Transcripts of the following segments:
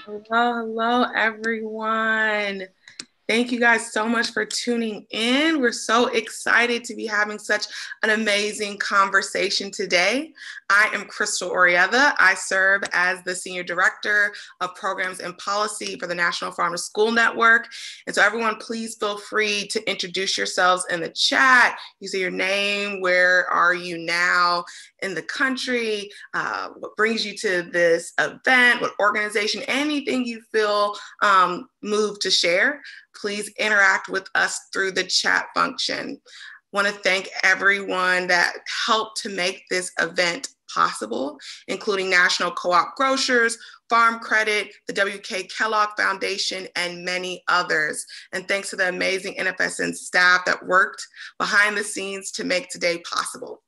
Hello, hello, everyone. Thank you guys so much for tuning in. We're so excited to be having such an amazing conversation today. I am Krystal Oriadha. I serve as the Senior Director of Programs and Policy for the National Farm to School Network. And so everyone, please feel free to introduce yourselves in the chat. You say your name, where are you now in the country, what brings you to this event, what organization, anything you feel moved to share. Please interact with us through the chat function. Want to thank everyone that helped to make this event possible, including National Co-op Grocers, Farm Credit, the W.K. Kellogg Foundation, and many others. And thanks to the amazing NFSN staff that worked behind the scenes to make today possible.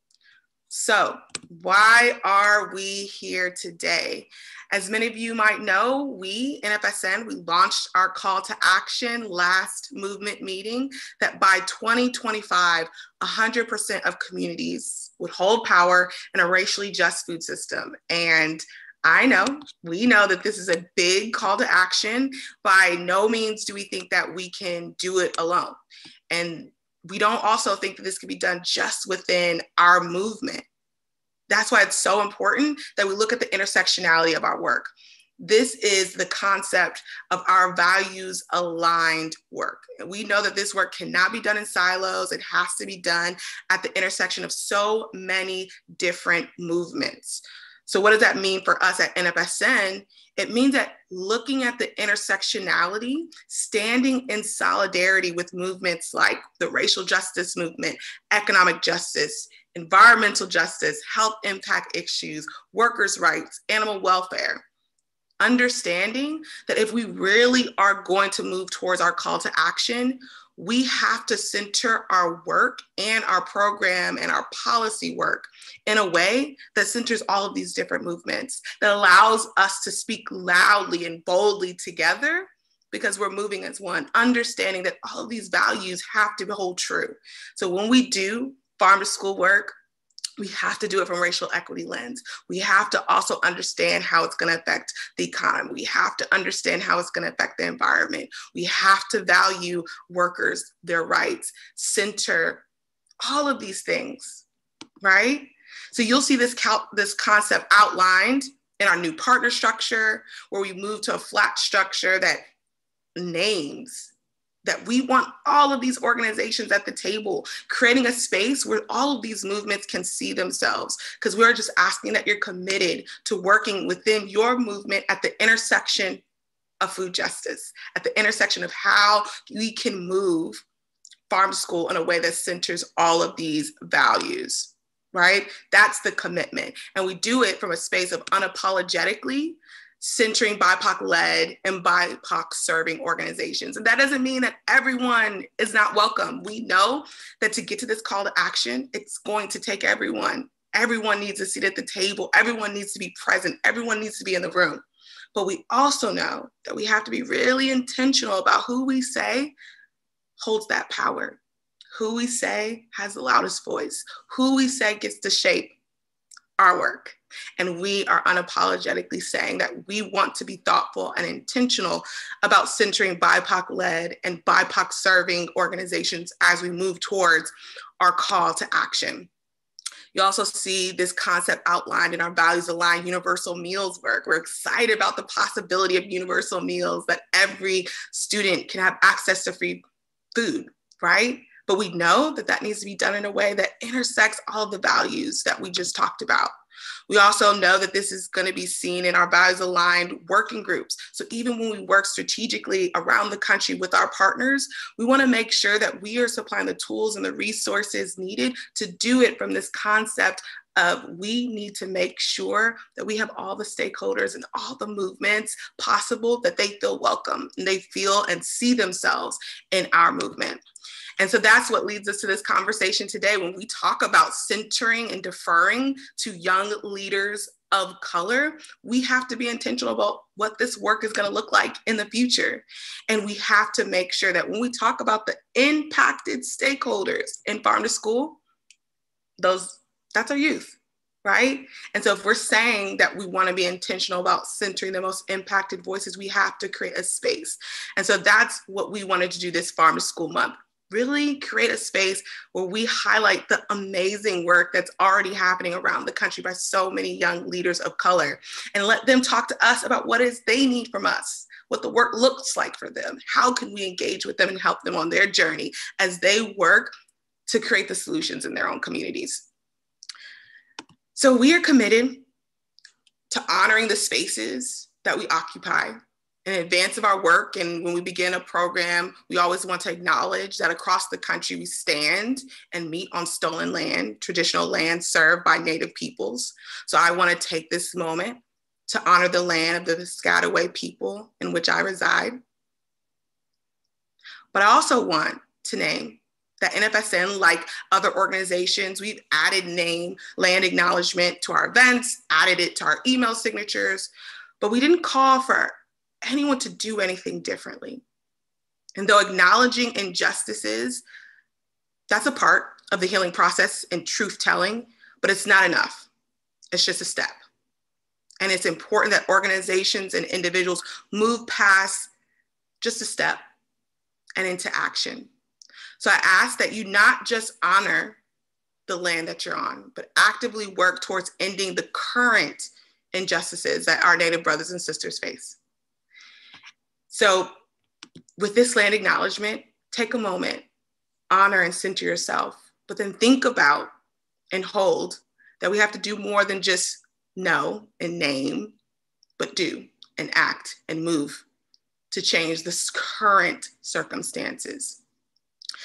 So, why are we here today? As many of you might know, we, NFSN, we launched our call to action last movement meeting that by 2025, 100% of communities would hold power in a racially just food system. And we know that this is a big call to action. By no means do we think that we can do it alone. And we don't also think that this can be done just within our movement. That's why it's so important that we look at the intersectionality of our work. This is the concept of our values aligned work. And we know that this work cannot be done in silos. It has to be done at the intersection of so many different movements. So what does that mean for us at NFSN? It means that looking at the intersectionality, standing in solidarity with movements like the racial justice movement, economic justice, environmental justice, health impact issues, workers' rights, animal welfare. Understanding that if we really are going to move towards our call to action, we have to center our work and our program and our policy work in a way that centers all of these different movements, that allows us to speak loudly and boldly together because we're moving as one, understanding that all of these values have to hold true. So when we do farm to school work, we have to do it from a racial equity lens. We have to also understand how it's going to affect the economy. We have to understand how it's going to affect the environment. We have to value workers, their rights, center all of these things, right? So you'll see this concept outlined in our new partner structure, where we move to a flat structure that names that we want all of these organizations at the table, creating a space where all of these movements can see themselves, because we're just asking that you're committed to working within your movement at the intersection of food justice, at the intersection of how we can move farm to school in a way that centers all of these values, right? That's the commitment. And we do it from a space of unapologetically centering BIPOC-led and BIPOC-serving organizations. And that doesn't mean that everyone is not welcome. We know that to get to this call to action, it's going to take everyone. Everyone needs a seat at the table. Everyone needs to be present. Everyone needs to be in the room. But we also know that we have to be really intentional about who we say holds that power, who we say has the loudest voice, who we say gets to shape our work. And we are unapologetically saying that we want to be thoughtful and intentional about centering BIPOC-led and BIPOC-serving organizations as we move towards our call to action. You also see this concept outlined in our values-aligned universal meals work. We're excited about the possibility of universal meals, that every student can have access to free food, right? But we know that that needs to be done in a way that intersects all of the values that we just talked about. We also know that this is going to be seen in our values-aligned working groups. So even when we work strategically around the country with our partners, we want to make sure that we are supplying the tools and the resources needed to do it from this concept of we need to make sure that we have all the stakeholders and all the movements possible, that they feel welcome and they feel and see themselves in our movement. And so that's what leads us to this conversation today. When we talk about centering and deferring to young leaders of color, we have to be intentional about what this work is going to look like in the future. And we have to make sure that when we talk about the impacted stakeholders in farm to school, that's our youth. right? And so if we're saying that we want to be intentional about centering the most impacted voices, we have to create a space. And so that's what we wanted to do this Farm to School Month. Really create a space where we highlight the amazing work that's already happening around the country by so many young leaders of color, and let them talk to us about what it is they need from us, what the work looks like for them. How can we engage with them and help them on their journey as they work to create the solutions in their own communities? So we are committed to honoring the spaces that we occupy in advance of our work. And when we begin a program, we always want to acknowledge that across the country, we stand and meet on stolen land, traditional land served by Native peoples. So I want to take this moment to honor the land of the Piscataway people in which I reside. But I also want to name that NFSN, like other organizations, we've added name land acknowledgement to our events, added it to our email signatures, but we didn't call for anyone to do anything differently. And though acknowledging injustices, that's a part of the healing process and truth telling, but it's not enough. It's just a step. And it's important that organizations and individuals move past just a step and into action. So I ask that you not just honor the land that you're on, but actively work towards ending the current injustices that our Native brothers and sisters face. So with this land acknowledgement, take a moment, honor and center yourself, but then think about and hold that we have to do more than just know and name, but do and act and move to change this current circumstances.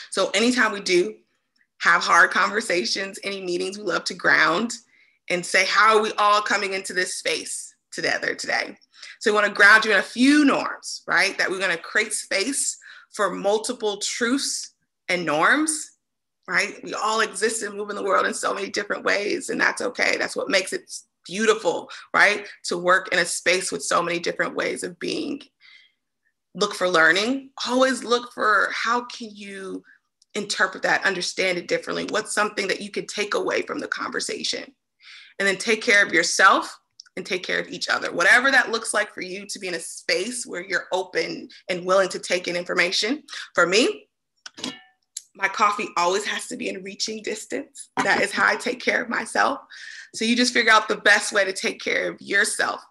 So anytime we do have hard conversations, any meetings, we love to ground and say, how are we all coming into this space together today? So we want to ground you in a few norms, right? That we're going to create space for multiple truths and norms, right? We all exist and move in the world in so many different ways, and that's okay. That's what makes it beautiful, right? To work in a space with so many different ways of being. Look for learning. Always look for how can you interpret that, understand it differently. What's something that you could take away from the conversation? And then take care of yourself and take care of each other. Whatever that looks like for you to be in a space where you're open and willing to take in information. For me, my coffee always has to be in reaching distance. That is how I take care of myself. So you just figure out the best way to take care of yourself.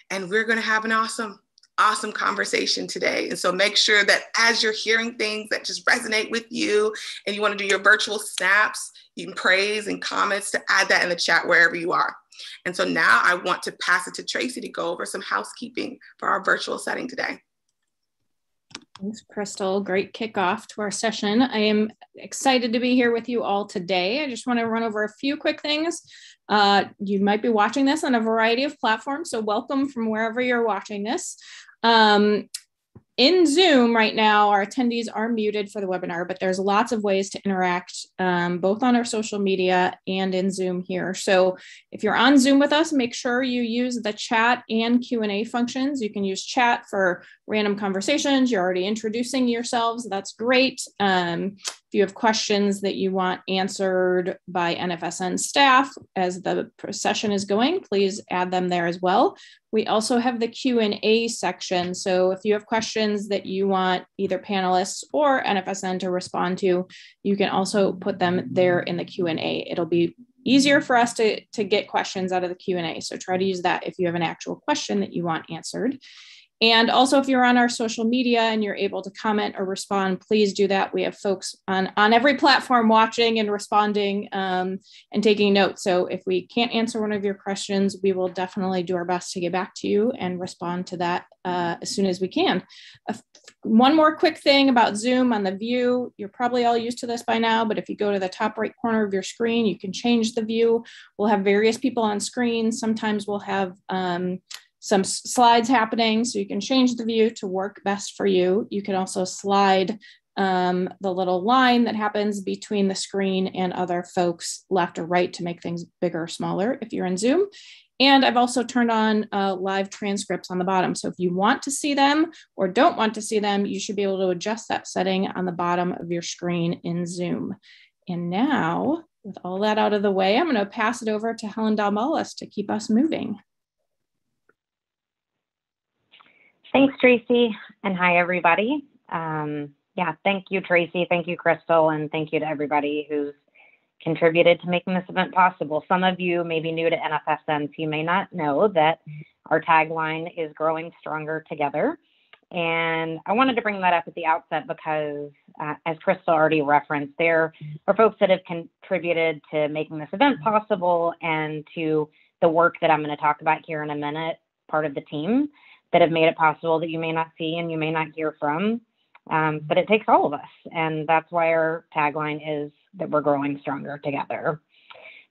And we're going to have an awesome conversation today. And so make sure that as you're hearing things that just resonate with you and you want to do your virtual snaps, you can praise and comments to add that in the chat wherever you are. And so now I want to pass it to Tracy to go over some housekeeping for our virtual setting today. Thanks, Krystal. Great kickoff to our session. I am excited to be here with you all today. I just want to run over a few quick things. You might be watching this on a variety of platforms, so welcome from wherever you're watching this. In Zoom right now, our attendees are muted for the webinar, but there's lots of ways to interact both on our social media and in Zoom here. So if you're on Zoom with us, make sure you use the chat and Q&A functions. You can use chat for random conversations. You're already introducing yourselves. That's great. If you have questions that you want answered by NFSN staff as the session is going, please add them there as well. We also have the Q&A section. So if you have questions that you want either panelists or NFSN to respond to, you can also put them there in the Q&A. It'll be easier for us to get questions out of the Q&A. So try to use that if you have an actual question that you want answered. And also, if you're on our social media and you're able to comment or respond, please do that. We have folks on every platform watching and responding and taking notes. So if we can't answer one of your questions, we will definitely do our best to get back to you and respond to that as soon as we can. One more quick thing about Zoom on the view. You're probably all used to this by now, but if you go to the top right corner of your screen, you can change the view. We'll have various people on screen. Sometimes we'll have some slides happening, so you can change the view to work best for you. You can also slide the little line that happens between the screen and other folks left or right to make things bigger or smaller if you're in Zoom. And I've also turned on live transcripts on the bottom. So if you want to see them or don't want to see them, you should be able to adjust that setting on the bottom of your screen in Zoom. And now With all that out of the way, I'm going to pass it over to Jaelyn Jackson to keep us moving. Thanks, Tracy, and hi, everybody. Yeah, thank you, Tracy. Thank you, Krystal, and thank you to everybody who's contributed to making this event possible. Some of you may be new to NFSN, so you may not know that our tagline is growing stronger together. And I wanted to bring that up at the outset because, as Krystal already referenced, there are folks that have contributed to making this event possible and to the work that I'm going to talk about here in a minute, part of the team that have made it possible that you may not see and you may not hear from. But it takes all of us. And that's why our tagline is that we're growing stronger together.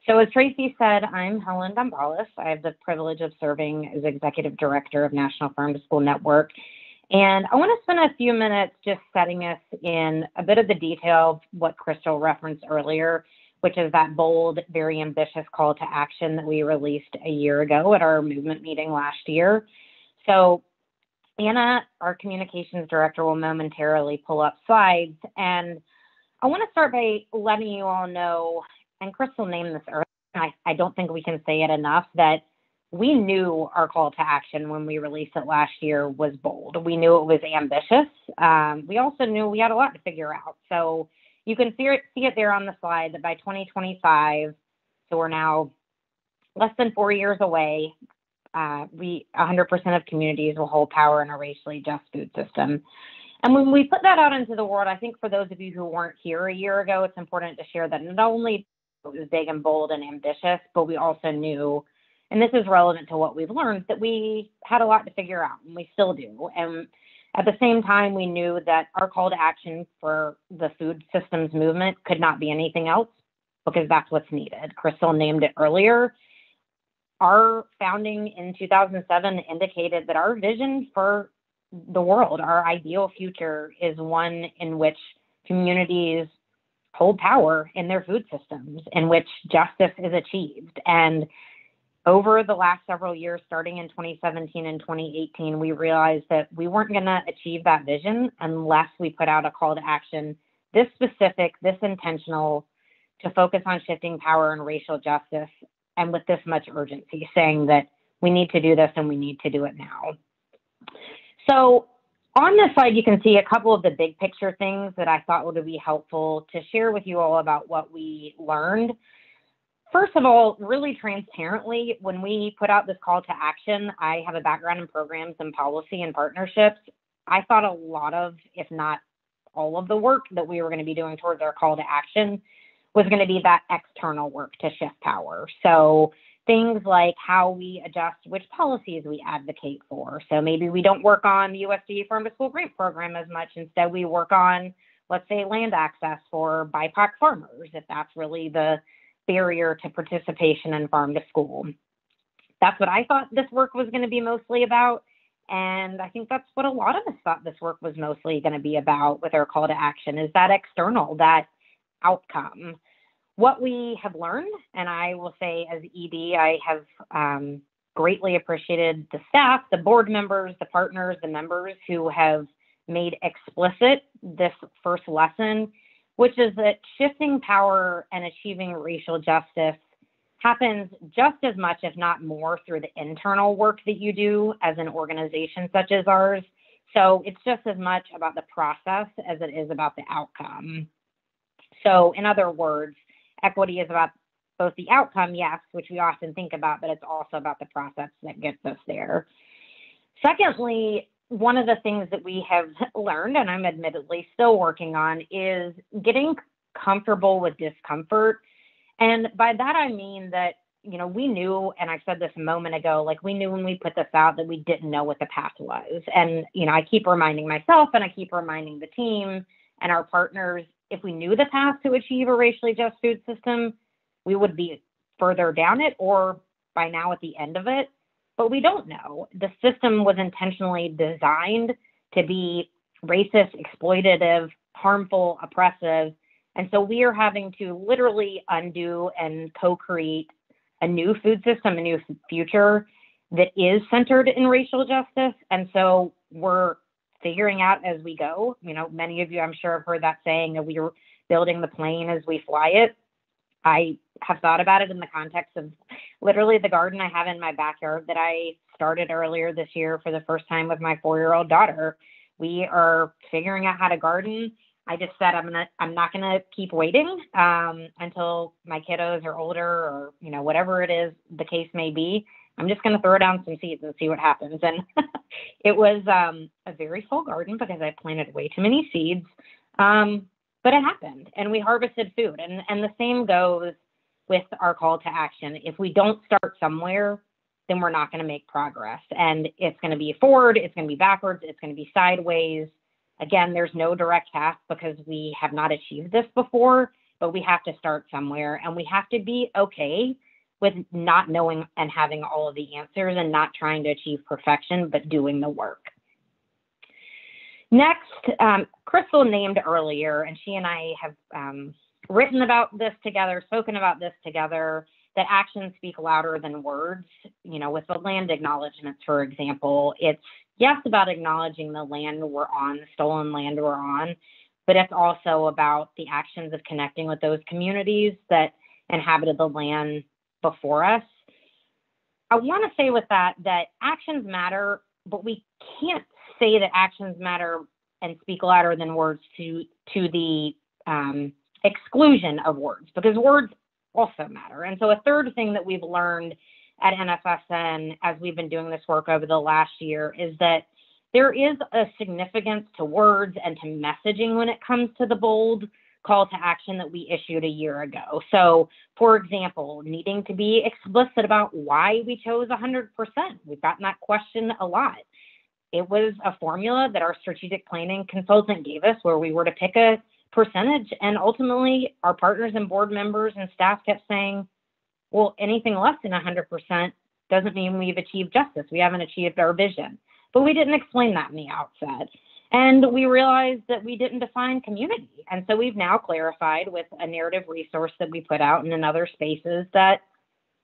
So as Tracy said, I'm Jaelyn Jackson. I have the privilege of serving as Executive Director of National Farm to School Network. And I want to spend a few minutes just setting us in a bit of the detail of what Krystal referenced earlier, which is that bold, very ambitious call to action that we released a year ago at our movement meeting last year. So Anna, our communications director, will momentarily pull up slides. And I want to start by letting you all know, and Krystal named this earlier, I don't think we can say it enough, that we knew our call to action when we released it last year was bold. We knew it was ambitious. We also knew we had a lot to figure out. So you can see it there on the slide that by 2025, so we're now less than 4 years away, 100% of communities will hold power in a racially just food system. And when we put that out into the world, I think for those of you who weren't here a year ago, it's important to share that not only it was big and bold and ambitious, but we also knew, and this is relevant to what we've learned, that we had a lot to figure out, and we still do. And at the same time, we knew that our call to action for the food systems movement could not be anything else, because that's what's needed. Krystal named it earlier. Our founding in 2007 indicated that our vision for the world, our ideal future, is one in which communities hold power in their food systems, in which justice is achieved. And over the last several years, starting in 2017 and 2018, we realized that we weren't going to achieve that vision unless we put out a call to action this specific, this intentional, to focus on shifting power and racial justice, and with this much urgency, saying that we need to do this and we need to do it now. So on this slide, you can see a couple of the big picture things that I thought would be helpful to share with you all about what we learned. First of all, really transparently, when we put out this call to action, I have a background in programs and policy and partnerships. I thought a lot of, if not all of the work that we were going to be doing towards our call to action was going to be that external work to shift power. So things like how we adjust which policies we advocate for. So maybe we don't work on the USDA Farm to School Grant Program as much. Instead, we work on, let's say, land access for BIPOC farmers, if that's really the barrier to participation in farm to school. That's what I thought this work was going to be mostly about. And I think that's what a lot of us thought this work was mostly going to be about with our call to action, is that external, that outcome. What we have learned, and I will say as ED, I have greatly appreciated the staff, the board members, the partners, the members who have made explicit this first lesson, which is that shifting power and achieving racial justice happens just as much, if not more, through the internal work that you do as an organization such as ours. So it's just as much about the process as it is about the outcome. So in other words, equity is about both the outcome, yes, which we often think about, but it's also about the process that gets us there. Secondly, one of the things that we have learned, and I'm admittedly still working on, is getting comfortable with discomfort. And by that, I mean that, we knew, and I said this a moment ago, like we knew when we put this out that we didn't know what the path was. And, I keep reminding myself and I keep reminding the team and our partners, if we knew the path to achieve a racially just food system, we would be further down it or by now at the end of it. But we don't know. The system was intentionally designed to be racist, exploitative, harmful, oppressive. And so we are having to literally undo and co-create a new food system, a new future that is centered in racial justice. And so we're figuring out as we go. Many of you, I'm sure, have heard that saying that we are building the plane as we fly it. I have thought about it in the context of literally the garden I have in my backyard that I started earlier this year for the first time with my 4-year-old daughter. We are figuring out how to garden. I just said I'm not gonna keep waiting until my kiddos are older, or whatever it is the case may be. I'm just gonna throw down some seeds and see what happens. And it was a very full garden because I planted way too many seeds, but it happened, and we harvested food. And the same goes with our call to action. If we don't start somewhere, then we're not going to make progress, and it's going to be forward, it's going to be backwards, it's going to be sideways. Again, there's no direct path because we have not achieved this before, but we have to start somewhere, and we have to be okay with not knowing and having all of the answers and not trying to achieve perfection, but doing the work. Next, Krystal named earlier, and she and I have written about this together, spoken about this together, that actions speak louder than words. With the land acknowledgements, for example, it's yes about acknowledging the land we're on, the stolen land we're on, but it's also about the actions of connecting with those communities that inhabited the land before us. I want to say with that actions matter, but we can't say that actions matter and speak louder than words to the exclusion of words, because words also matter. And so a third thing that we've learned at NFSN as we've been doing this work over the last year is that there is a significance to words and to messaging when it comes to the bold call to action that we issued a year ago. So, for example, needing to be explicit about why we chose 100%. We've gotten that question a lot. It was a formula that our strategic planning consultant gave us where we were to pick a percentage, and ultimately our partners and board members and staff kept saying, well, anything less than 100% doesn't mean we've achieved justice. We haven't achieved our vision. But we didn't explain that in the outset. And we realized that we didn't define community. And so we've now clarified with a narrative resource that we put out and in other spaces that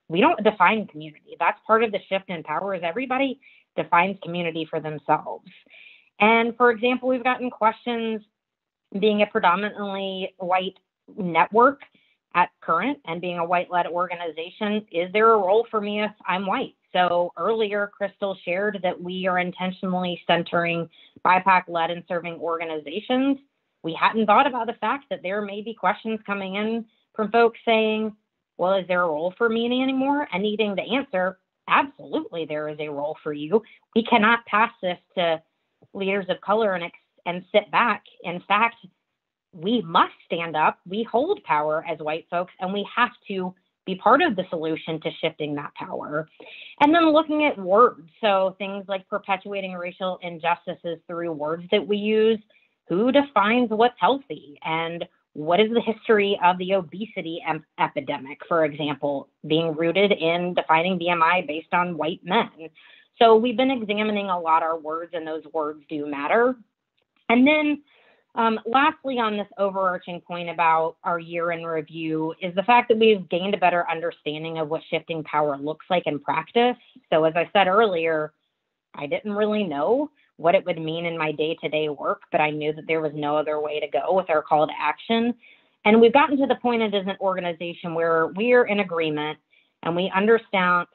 we don't define community. That's part of the shift in power, is everybody defines community for themselves. And for example, we've gotten questions, being a predominantly white network at current and being a white-led organization, is there a role for me if I'm white? So earlier, Krystal shared that we are intentionally centering BIPOC-led and serving organizations. We hadn't thought about the fact that there may be questions coming in from folks saying, well, is there a role for me anymore? And needing the answer, absolutely there is a role for you. We cannot pass this to leaders of color and sit back. In fact, we must stand up. We hold power as white folks, and we have to be part of the solution to shifting that power. And then looking at words, so things like perpetuating racial injustices through words that we use. Who defines what's healthy? And what is the history of the obesity epidemic, for example, being rooted in defining BMI based on white men? So we've been examining a lot our words, and those words do matter. And then lastly, on this overarching point about our year in review is the fact that we've gained a better understanding of what shifting power looks like in practice. So as I said earlier, I didn't really know what it would mean in my day-to-day work, but I knew that there was no other way to go with our call to action. And we've gotten to the point as an organization where we're in agreement, and we understand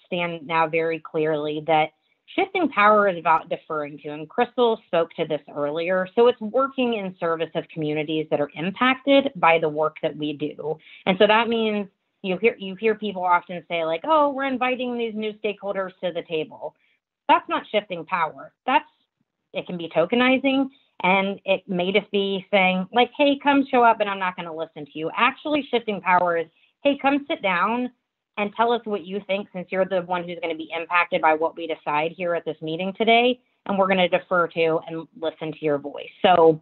now very clearly that shifting power is about deferring to, and Krystal spoke to this earlier. So it's working in service of communities that are impacted by the work that we do. And so that means you hear people often say like, oh, we're inviting these new stakeholders to the table. That's not shifting power. It can be tokenizing, and it may just be saying like, hey, come show up, and I'm not going to listen to you. Actually, shifting power is, hey, come sit down and tell us what you think, since you're the one who's going to be impacted by what we decide here at this meeting today, and we're going to defer to and listen to your voice. So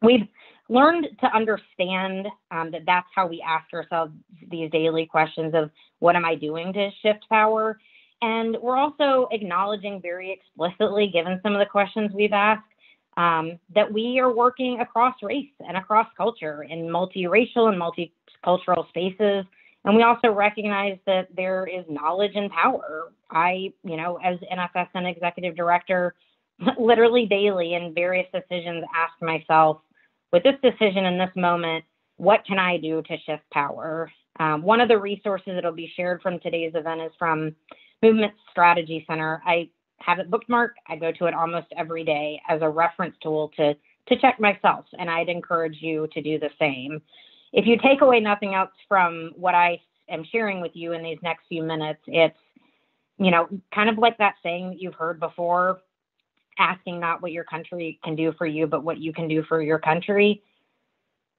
we've learned to understand that that's how we ask ourselves these daily questions of what am I doing to shift power? And we're also acknowledging very explicitly, given some of the questions we've asked, that we are working across race and across culture in multiracial and multicultural spaces. And we also recognize that there is knowledge and power. I, as NFSN executive director, literally daily in various decisions, ask myself, with this decision in this moment, what can I do to shift power? One of the resources that will be shared from today's event is from Movement Strategy Center. I have it bookmarked. I go to it almost every day as a reference tool to check myself, and I'd encourage you to do the same. If you take away nothing else from what I am sharing with you in these next few minutes, it's, kind of like that saying that you've heard before, asking not what your country can do for you, but what you can do for your country.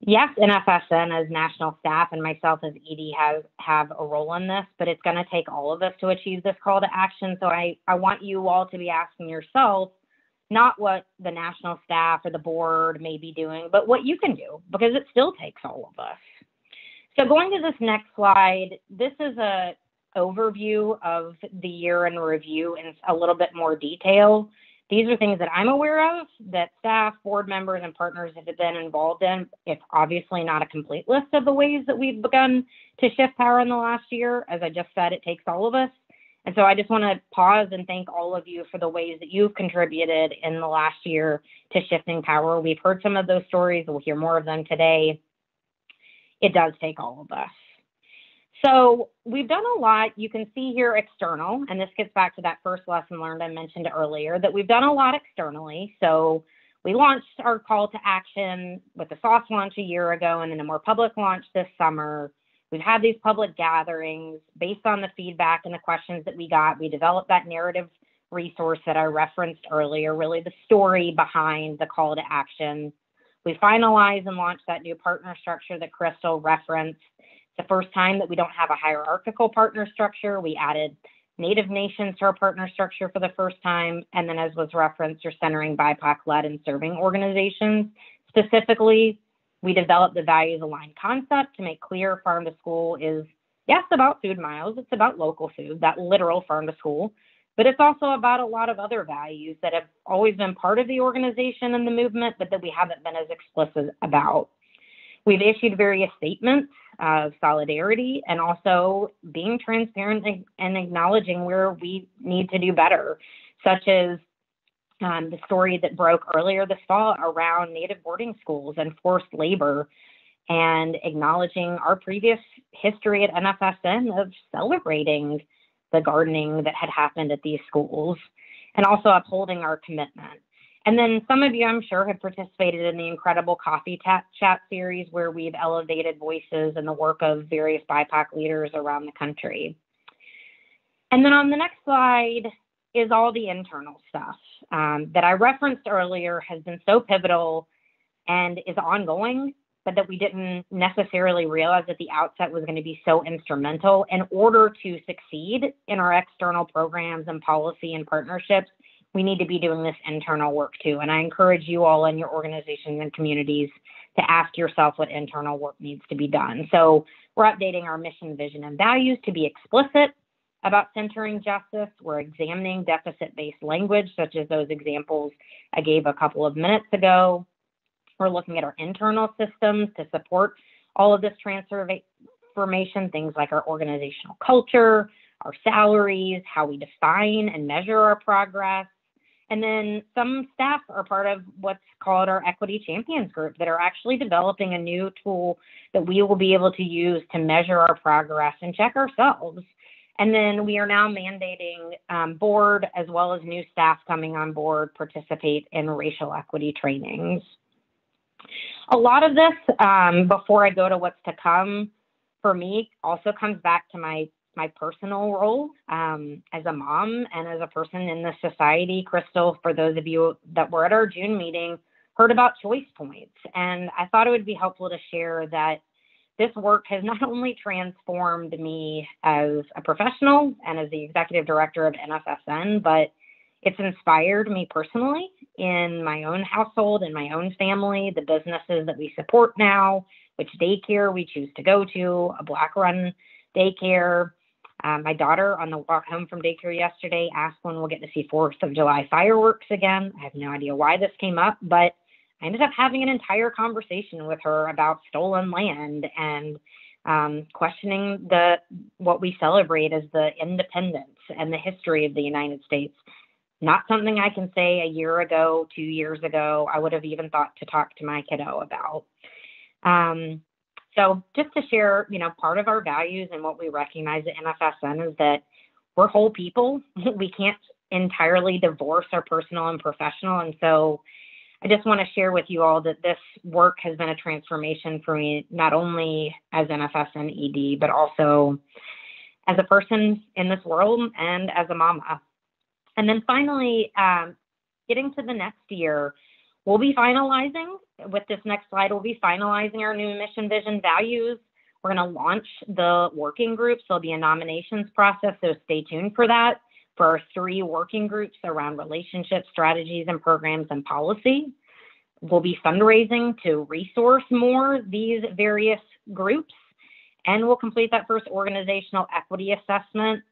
Yes, NFSN as national staff and myself as ED have a role in this, but it's going to take all of us to achieve this call to action. So I want you all to be asking yourself, not what the national staff or the board may be doing, but what you can do, because it still takes all of us. So going to this next slide, this is a overview of the year in review in a little bit more detail. These are things that I'm aware of that staff, board members, and partners have been involved in. It's obviously not a complete list of the ways that we've begun to shift power in the last year. As I just said, it takes all of us. And so I just want to pause and thank all of you for the ways that you've contributed in the last year to shifting power. We've heard some of those stories. We'll hear more of them today. It does take all of us. So we've done a lot. You can see here external, and this gets back to that first lesson learned I mentioned earlier, that we've done a lot externally. So we launched our call to action with the soft launch a year ago and then a more public launch this summer. We've had these public gatherings based on the feedback and the questions that we got. We developed that narrative resource that I referenced earlier, really the story behind the call to action. We finalized and launched that new partner structure that Krystal referenced. The first time that we don't have a hierarchical partner structure. We added Native nations to our partner structure for the first time. And then, as was referenced, you're centering BIPOC-led and serving organizations. Specifically, we developed the values-aligned concept to make clear farm to school is, yes, about food miles. It's about local food, that literal farm to school. But it's also about a lot of other values that have always been part of the organization and the movement, but that we haven't been as explicit about. We've issued various statements of solidarity and also being transparent and acknowledging where we need to do better, such as the story that broke earlier this fall around Native boarding schools and forced labor, and acknowledging our previous history at NFSN of celebrating the gardening that had happened at these schools, and also upholding our commitment. And then some of you, I'm sure, have participated in the incredible coffee chat series where we've elevated voices and the work of various BIPOC leaders around the country. And then on the next slide is all the internal stuff that I referenced earlier has been so pivotal and is ongoing, but that we didn't necessarily realize at the outset was going to be so instrumental in order to succeed in our external programs and policy and partnerships. We need to be doing this internal work too. And I encourage you all in your organizations and communities to ask yourself what internal work needs to be done. So we're updating our mission, vision, and values to be explicit about centering justice. We're examining deficit-based language, such as those examples I gave a couple of minutes ago. We're looking at our internal systems to support all of this transformation, things like our organizational culture, our salaries, how we define and measure our progress. And then some staff are part of what's called our Equity Champions group that are actually developing a new tool that we will be able to use to measure our progress and check ourselves. And then we are now mandating board as well as new staff coming on board participate in racial equity trainings. A lot of this, before I go to what's to come, for me also comes back to my personal role as a mom and as a person in this society. Krystal, for those of you that were at our June meeting, heard about choice points. And I thought it would be helpful to share that this work has not only transformed me as a professional and as the executive director of NFSN, but it's inspired me personally in my own household, in my own family, the businesses that we support now, which daycare we choose to go to, a Black-run daycare. My daughter on the walk home from daycare yesterday asked when we'll get to see 4th of July fireworks again. I have no idea why this came up, but I ended up having an entire conversation with her about stolen land and questioning what we celebrate as the independence and the history of the United States. Not something I can say a year ago, 2 years ago, I would have even thought to talk to my kiddo about. So just to share, part of our values and what we recognize at NFSN is that we're whole people. We can't entirely divorce our personal and professional. And so I just want to share with you all that this work has been a transformation for me, not only as NFSN ED, but also as a person in this world and as a mama. And then finally, getting to the next year, we'll be finalizing, with this next slide, we'll be finalizing our new mission, vision, values. We're going to launch the working groups. There'll be a nominations process, so stay tuned for that, for our 3 working groups around relationships, strategies, and programs and policy. We'll be fundraising to resource more these various groups, and we'll complete that first organizational equity assessment.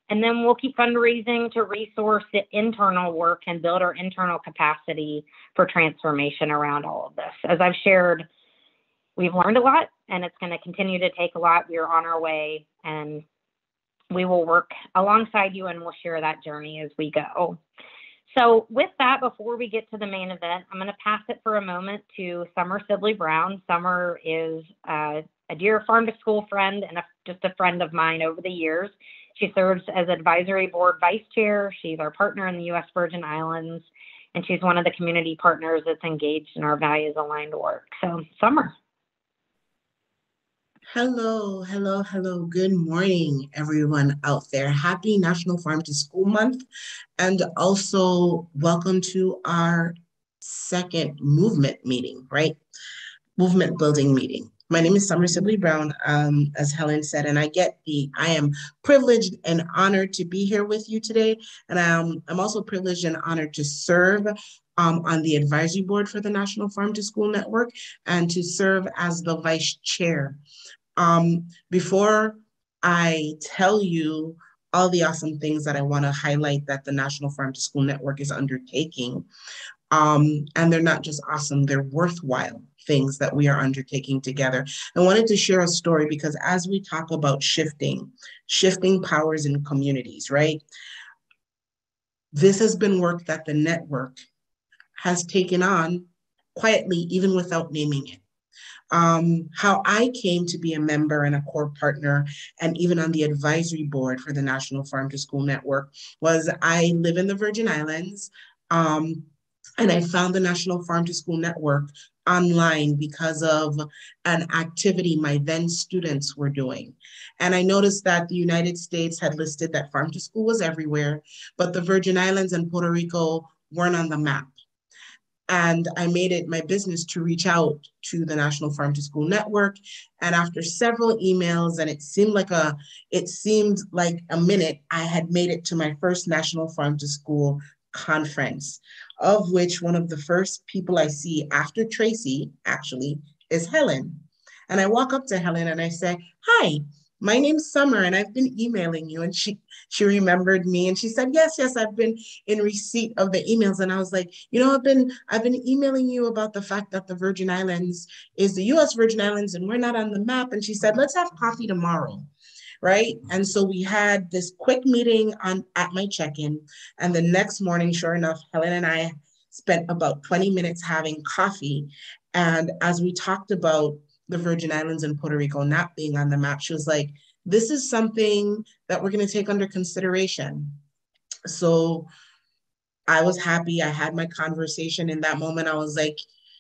And then we'll keep fundraising to resource the internal work and build our internal capacity for transformation around all of this. As I've shared, we've learned a lot, and it's going to continue to take a lot. We are on our way, and we will work alongside you, and we'll share that journey as we go. So with that, before we get to the main event, I'm going to pass it for a moment to Summer Sibley Brown. Summer is a dear farm to school friend and just a friend of mine over the years. She serves as advisory board vice chair. She's our partner in the U.S. Virgin Islands, and she's one of the community partners that's engaged in our values aligned work. So Summer. Hello, hello, hello. Good morning, everyone out there. Happy National Farm to School Month. And also welcome to our second movement meeting, right? Movement building meeting. My name is Summer Sibley Brown, as Helen said, and I am privileged and honored to be here with you today. And I'm also privileged and honored to serve on the advisory board for the National Farm to School Network and to serve as the vice chair. Before I tell you all the awesome things that I want to highlight that the National Farm to School Network is undertaking, and they're not just awesome, they're worthwhile things that we are undertaking together. I wanted to share a story because as we talk about shifting powers in communities, right? This has been work that the network has taken on quietly, even without naming it. How I came to be a member and a core partner and even on the advisory board for the National Farm to School Network was I live in the Virgin Islands, and I found the National Farm to School Network online because of an activity my then students were doing. And I noticed that the United States had listed that farm to school was everywhere, but the Virgin Islands and Puerto Rico weren't on the map. And I made it my business to reach out to the National Farm to School Network. And after several emails, and it seemed like a minute, I had made it to my first National Farm to School conference, of which one of the first people I see after Tracy actually is Helen. And I walk up to Helen and I say, "Hi, my name's Summer and I've been emailing you." And she remembered me and she said, yes, I've been in receipt of the emails. And I was like, I've been emailing you about the fact that the Virgin Islands is the US Virgin Islands and we're not on the map. And she said, let's have coffee tomorrow. Right. And so we had this quick meeting at my check-in. And the next morning, sure enough, Helen and I spent about 20 minutes having coffee. And as we talked about the Virgin Islands and Puerto Rico not being on the map, she was like, this is something that we're going to take under consideration. So I was happy. I had my conversation in that moment. I was like,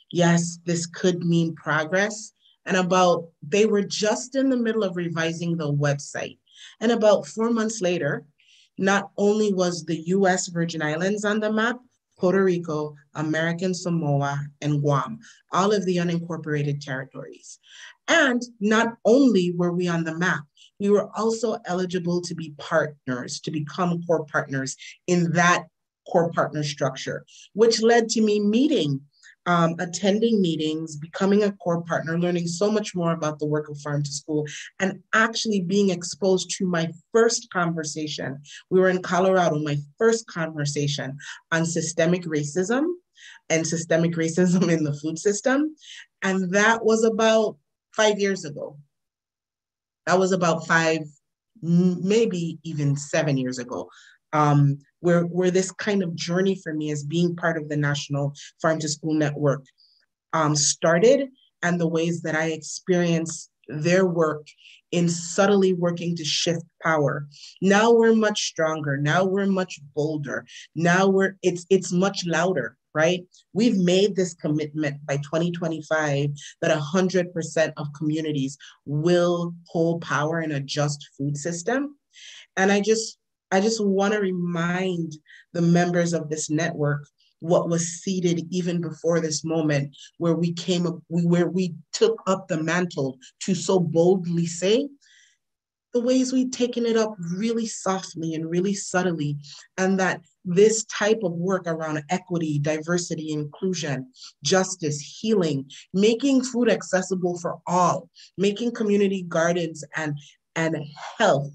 yes, this could mean progress. And they were just in the middle of revising the website. And about 4 months later, not only was the US Virgin Islands on the map, Puerto Rico, American Samoa, and Guam, all of the unincorporated territories. And not only were we on the map, we were also eligible to be partners, to become core partners in that core partner structure, which led to me attending meetings, becoming a core partner, learning so much more about the work of Farm to School, and actually being exposed to my first conversation. We were in Colorado, my first conversation on systemic racism and systemic racism in the food system. And that was about 5 years ago. That was about 5, maybe even 7 years ago. Where this kind of journey for me as being part of the National Farm to School Network started, and the ways that I experienced their work in subtly working to shift power. Now we're much stronger. Now we're much bolder. Now it's much louder, right? We've made this commitment by 2025 that 100% of communities will hold power in a just food system. And I just want to remind the members of this network what was seeded even before this moment, where we took up the mantle to so boldly say the ways we've taken it up really softly and really subtly, and that this type of work around equity, diversity, inclusion, justice, healing, making food accessible for all, making community gardens and health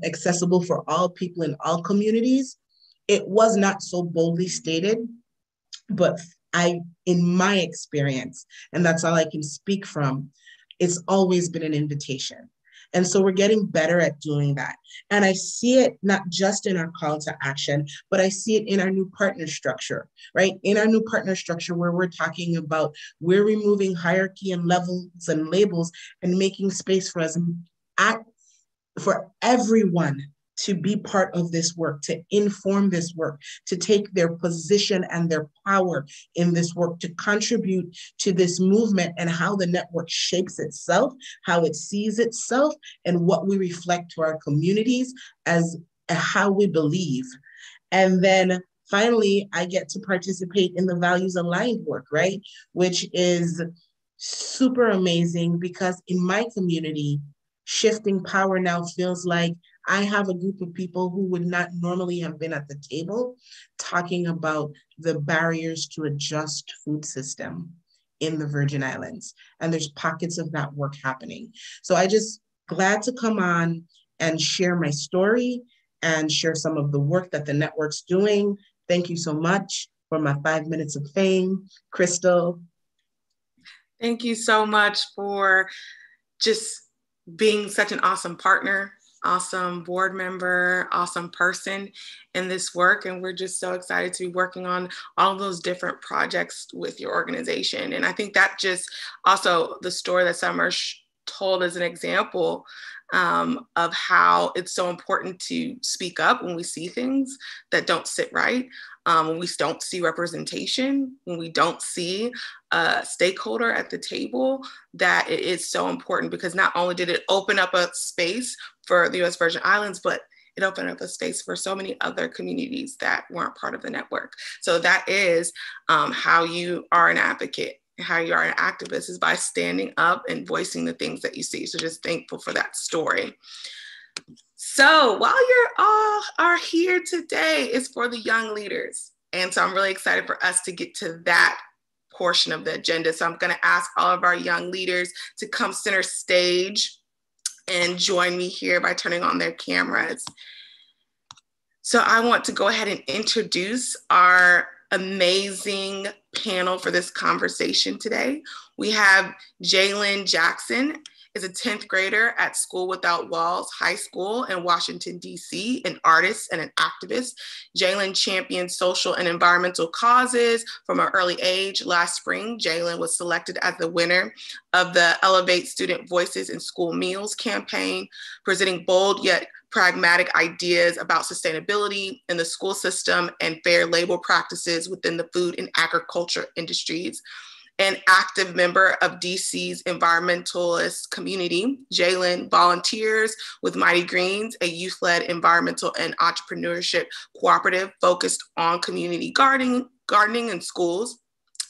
accessible for all people in all communities. It was not so boldly stated, but in my experience, and that's all I can speak from, it's always been an invitation. And so we're getting better at doing that. And I see it not just in our call to action, but I see it in our new partner structure, right? In our new partner structure, where we're talking about, we're removing hierarchy and levels and labels and making space for everyone to be part of this work, to inform this work, to take their position and their power in this work, to contribute to this movement and how the network shapes itself, how it sees itself, and what we reflect to our communities as how we believe. And then finally, I get to participate in the values aligned work, right? Which is super amazing, because in my community, shifting power now feels like I have a group of people who would not normally have been at the table talking about the barriers to a just food system in the Virgin Islands. And there's pockets of that work happening. So I just glad to come on and share my story and share some of the work that the network's doing. Thank you so much for my 5 minutes of fame. Krystal. Thank you so much for just being such an awesome partner, awesome board member, awesome person in this work. And we're just so excited to be working on all those different projects with your organization. And I think that just also the story that Summer told as an example of how it's so important to speak up when we see things that don't sit right, when we don't see representation, when we don't see a stakeholder at the table, that it is so important, because not only did it open up a space for the U.S. Virgin Islands, but it opened up a space for so many other communities that weren't part of the network. So that is how you are an advocate, how you are an activist, is by standing up and voicing the things that you see. So just thankful for that story. So while you all are here today, is for the young leaders. And so I'm really excited for us to get to that portion of the agenda. So I'm going to ask all of our young leaders to come center stage and join me here by turning on their cameras. So I want to go ahead and introduce our amazing panel for this conversation today. We have Jaelyn Jackson, is a 10th grader at School Without Walls High School in Washington, D.C., an artist and an activist. Jaelyn champions social and environmental causes from an early age. Last spring, Jaelyn was selected as the winner of the Elevate Student Voices in School Meals campaign, presenting bold yet pragmatic ideas about sustainability in the school system and fair labor practices within the food and agriculture industries. An active member of DC's environmentalist community, Jaelyn volunteers with Mighty Greens, a youth-led environmental and entrepreneurship cooperative focused on community gardening in schools,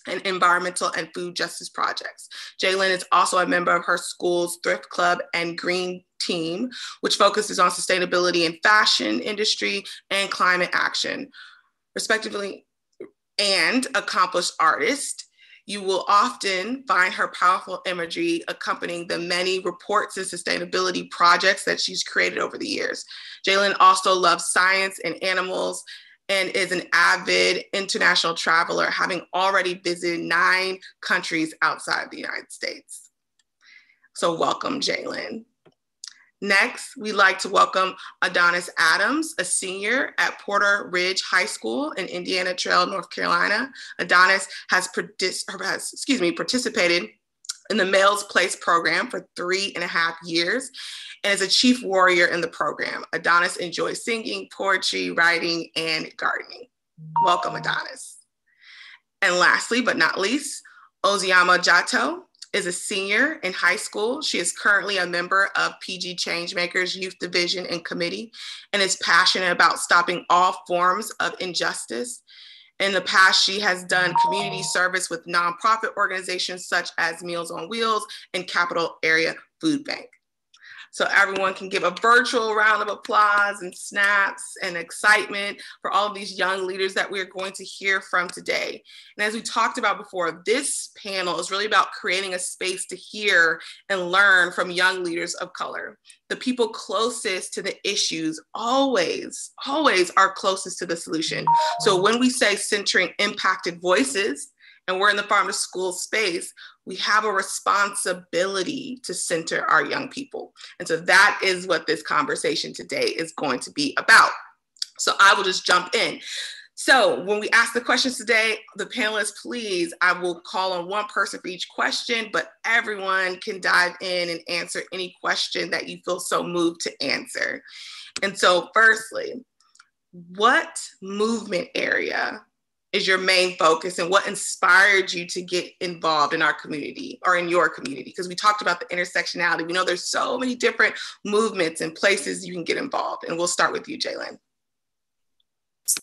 and environmental and food justice projects. Jaelyn is also a member of her school's Thrift Club and Green Team, which focuses on sustainability in fashion industry and climate action, respectively, and accomplished artist. You will often find her powerful imagery accompanying the many reports and sustainability projects that she's created over the years. Jaelyn also loves science and animals and is an avid international traveler, having already visited 9 countries outside the United States. So welcome, Jaelyn. Next, we'd like to welcome Adonis Adams, a senior at Porter Ridge High School in Indiana Trail, North Carolina. Adonis has participated in the Males Place program for 3.5 years and is a chief warrior in the program. Adonis enjoys singing, poetry, writing, and gardening. Welcome, Adonis. And lastly, but not least, Ozioma Jatto is a senior in high school. She is currently a member of PG Changemakers Youth Division and Committee and is passionate about stopping all forms of injustice. In the past, she has done community service with nonprofit organizations such as Meals on Wheels and Capital Area Food Bank. So everyone can give a virtual round of applause and snaps and excitement for all of these young leaders that we're going to hear from today. And as we talked about before, this panel is really about creating a space to hear and learn from young leaders of color. The people closest to the issues always are closest to the solution. So when we say centering impacted voices, and we're in the farm to school space, we have a responsibility to center our young people. And so that is what this conversation today is going to be about. So I will just jump in. So when we ask the questions today, the panelists, please, I will call on one person for each question, but everyone can dive in and answer any question that you feel so moved to answer. And so firstly, what movement area is your main focus and what inspired you to get involved in our community or in your community? Because we talked about the intersectionality. We know there's so many different movements and places you can get involved. And we'll start with you, Jaylen.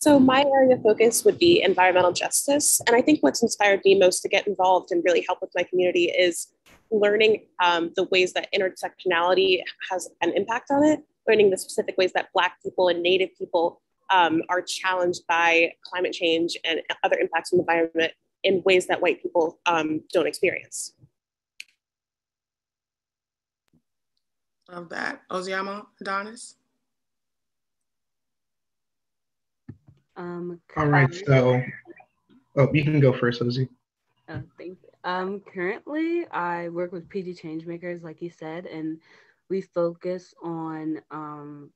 So my area of focus would be environmental justice. And I think what's inspired me most to get involved and really help with my community is learning the ways that intersectionality has an impact on it, learning the specific ways that Black people and Native people are challenged by climate change and other impacts on the environment in ways that white people don't experience. Love that. Ozioma, Adonis? All right, so, you can go first, Ozzy. Oh, thank you. Currently, I work with PG Changemakers, like you said, and we focus on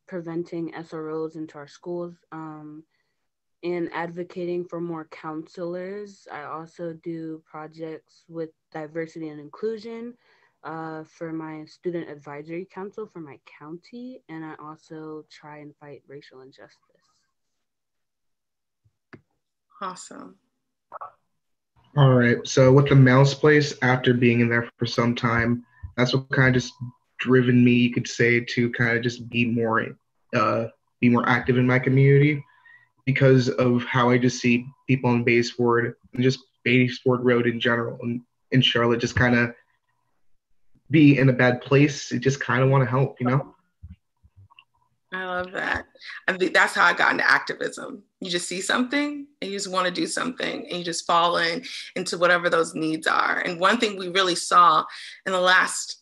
preventing SROs into our schools and advocating for more counselors. I also do projects with diversity and inclusion for my student advisory council for my county, and I also try and fight racial injustice. Awesome. All right, so with the Males Place, after being in there for some time, that's what kind of just driven me, you could say, to kind of just be more active in my community because of how I just see people on Baysford and just Baysford Road in general and in Charlotte just kind of be in a bad place. You just kind of want to help, you know? I love that. I think that's how I got into activism. You just see something and you just want to do something and you just fall into whatever those needs are. And one thing we really saw in the last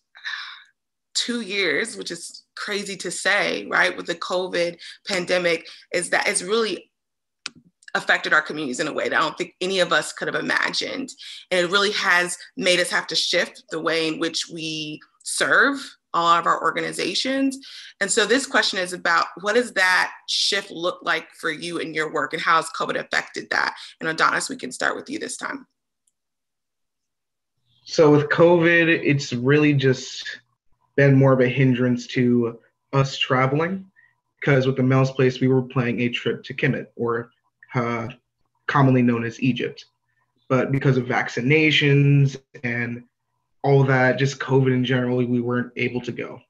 2 years, which is crazy to say, right, with the COVID pandemic, is that it's really affected our communities in a way that I don't think any of us could have imagined. And it really has made us have to shift the way in which we serve all of our organizations. And so this question is about, what does that shift look like for you in your work and how has COVID affected that? And Adonis, we can start with you this time. So with COVID, it's really just been more of a hindrance to us traveling, because with the Males Place, we were planning a trip to Kemet, or commonly known as Egypt. But because of vaccinations and all that, just COVID in general, we weren't able to go.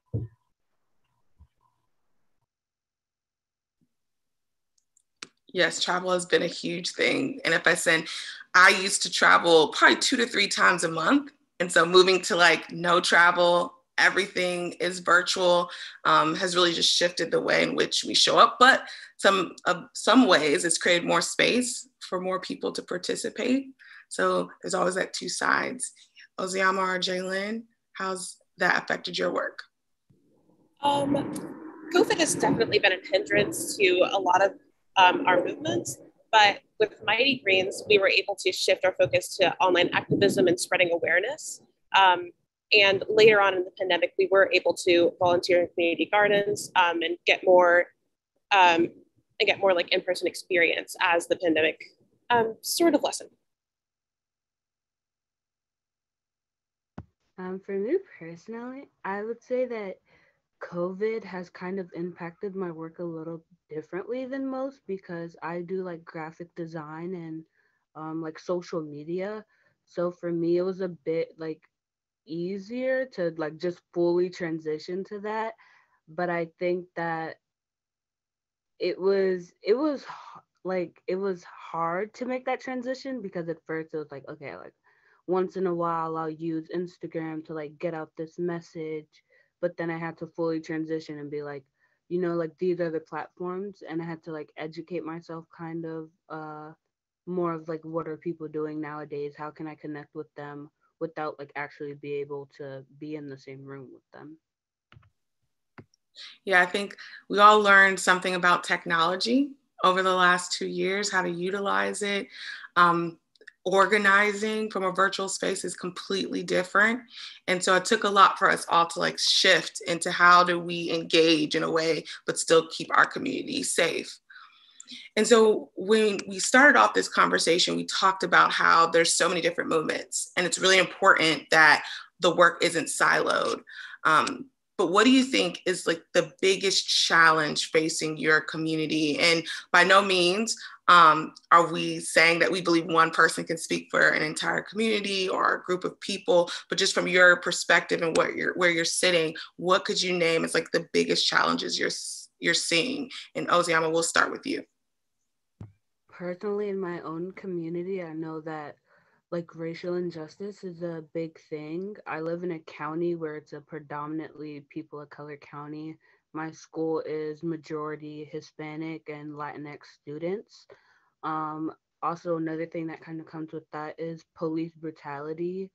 Yes, travel has been a huge thing. NFSN, I used to travel probably 2 to 3 times a month. And so moving to like no travel, everything is virtual, has really just shifted the way in which we show up. But some ways it's created more space for more people to participate. So there's always that 2 sides. Ozioma or Jaylen, how's that affected your work? COVID has definitely been a hindrance to a lot of our movements, but with Mighty Greens, we were able to shift our focus to online activism and spreading awareness. And later on in the pandemic, we were able to volunteer in community gardens and get more like in-person experience as the pandemic sort of lessened. For me personally, I would say that COVID has kind of impacted my work a little differently than most because I do like graphic design and like social media. So for me, it was a bit like easier to like just fully transition to that. But I think that it was hard to make that transition because at first it was like, okay, like once in a while I'll use Instagram to like get out this message, but then I had to fully transition and be like, like these are the platforms, and I had to like educate myself kind of more of like what are people doing nowadays, how can I connect with them without like actually be able to be in the same room with them. Yeah, I think we all learned something about technology over the last 2 years, how to utilize it. Organizing from a virtual space is completely different. And so it took a lot for us all to like shift into how do we engage in a way, but still keep our community safe. And so when we started off this conversation, we talked about how there's so many different movements, and it's really important that the work isn't siloed. But what do you think is like the biggest challenge facing your community? And by no means are we saying that we believe one person can speak for an entire community or a group of people, but just from your perspective and where you're sitting, what could you name as like the biggest challenges you're seeing? And Ozioma, we'll start with you. Personally, in my own community, I know that like racial injustice is a big thing. I live in a county where it's a predominantly people of color county. My school is majority Hispanic and Latinx students. Um, Also, another thing that kind of comes with that is police brutality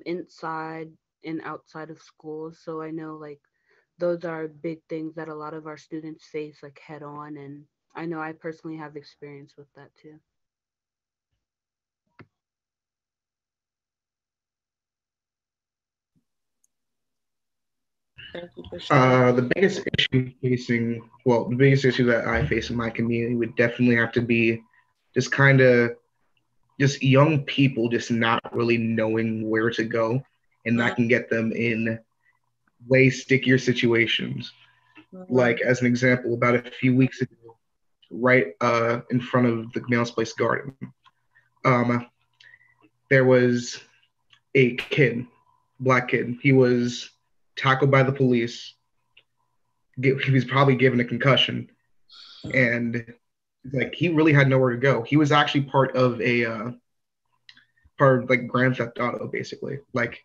inside and outside of schools. So I know like those are big things that a lot of our students face like head on. And I know I personally have experience with that too. Thank you for sharing. The biggest issue that I face in my community would definitely have to be just kind of just young people just not really knowing where to go, and that can get them in way stickier situations. Like as an example, about a few weeks ago, right in front of the Males Place Garden, um, there was a kid, black kid. He was tackled by the police. He was probably given a concussion, and like he really had nowhere to go. He was actually part of like Grand Theft Auto, basically. Like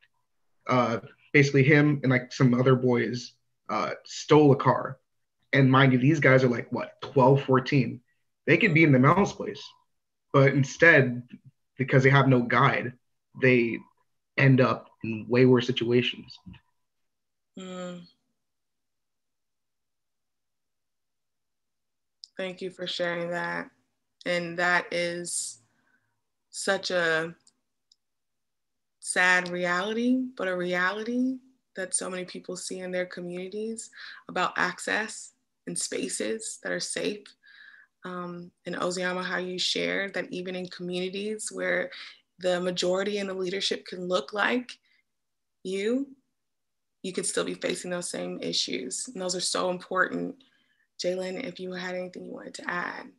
basically him and like some other boys stole a car. And mind you, these guys are like what, 12, 14. They could be in the mouse place, but instead, because they have no guide, they end up in way worse situations. Thank you for sharing that. And that is such a sad reality, but a reality that so many people see in their communities about access and spaces that are safe. And Ozioma, how you shared that even in communities where the majority and the leadership can look like you could still be facing those same issues. And those are so important. Jaylen, if you had anything you wanted to add.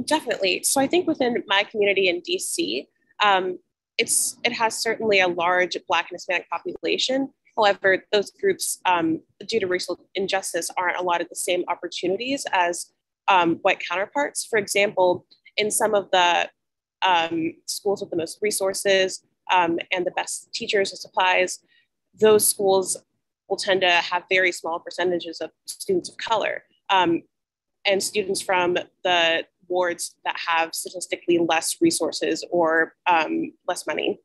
Definitely. So I think within my community in DC, it has certainly a large Black and Hispanic population. However, those groups, due to racial injustice, aren't allotted the same opportunities as white counterparts. For example, in some of the schools with the most resources and the best teachers and supplies, those schools will tend to have very small percentages of students of color and students from the wards that have statistically less resources or less money.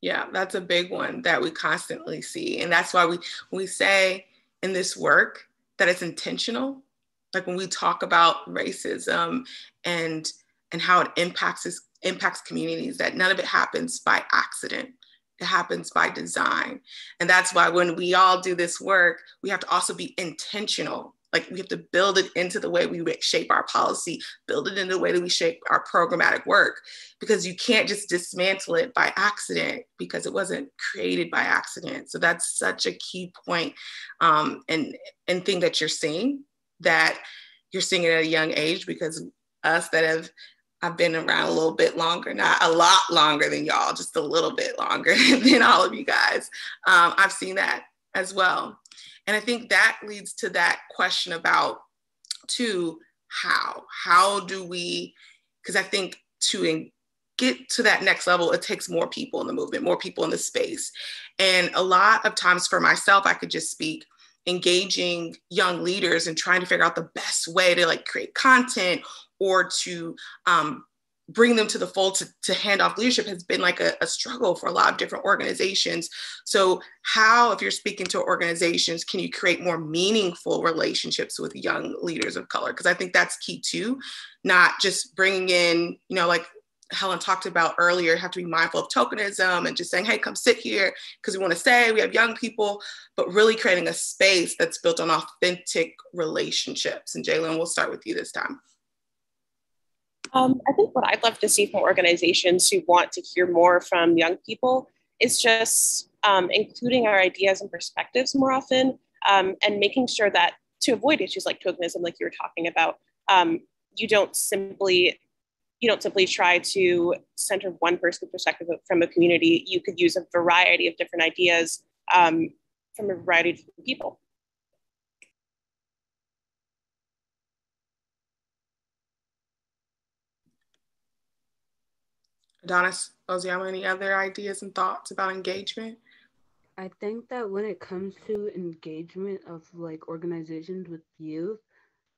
Yeah, that's a big one that we constantly see. And that's why we say in this work that it's intentional. Like when we talk about racism and how it impacts communities, that none of it happens by accident. It happens by design. And that's why when we all do this work, we have to also be intentional Like we have to build it into the way we shape our policy, build it into the way that we shape our programmatic work, because you can't just dismantle it by accident because it wasn't created by accident. So that's such a key point, and thing that you're seeing at a young age, because us that I've been around a little bit longer, not a lot longer than y'all, just a little bit longer than all of you guys. I've seen that as well. And I think that leads to that question about, too, how do we, because I think to get to that next level, it takes more people in the movement, more people in the space. And a lot of times for myself, I could just speak, engaging young leaders and trying to figure out the best way to like create content or to bring them to the fold to hand off leadership has been like a struggle for a lot of different organizations. So how, if you're speaking to organizations, can you create more meaningful relationships with young leaders of color? Because I think that's key too, not just bringing in, like Helen talked about earlier, have to be mindful of tokenism and just saying, hey, come sit here because we want to say we have young people, but really creating a space that's built on authentic relationships. And Jaylen, we'll start with you this time. I think what I'd love to see from organizations who want to hear more from young people is just including our ideas and perspectives more often, and making sure that to avoid issues like tokenism, like you were talking about, you don't simply try to center one person's perspective from a community. You could use a variety of different ideas from a variety of different people. Adonis, Ozioma, any other ideas and thoughts about engagement? I think that when it comes to engagement of like organizations with youth,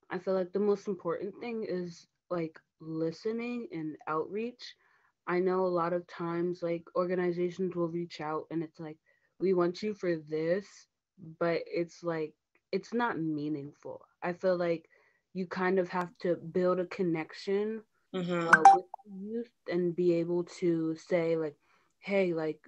I feel like the most important thing is like listening and outreach. I know a lot of times like organizations will reach out and it's like, we want you for this, but it's like, it's not meaningful. I feel like you kind of have to build a connection with youth and be able to say like, hey, like,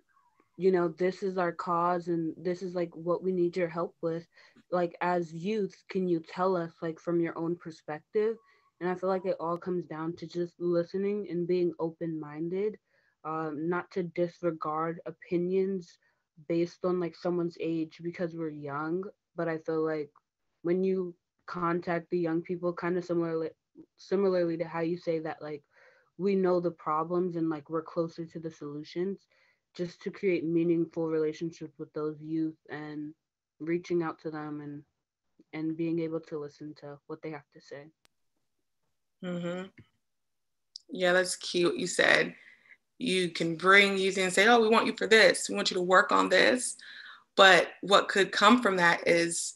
this is our cause and this is like what we need your help with. Like as youth, can you tell us like from your own perspective? And I feel like it all comes down to just listening and being open-minded, not to disregard opinions based on like someone's age because we're young. But I feel like when you contact the young people, kind of similarly to how you say that like we know the problems and like we're closer to the solutions, just to create meaningful relationships with those youth and reaching out to them and being able to listen to what they have to say. Yeah, that's cute. You said you can bring youth in and say, oh, we want you for this. We want you to work on this. But what could come from that is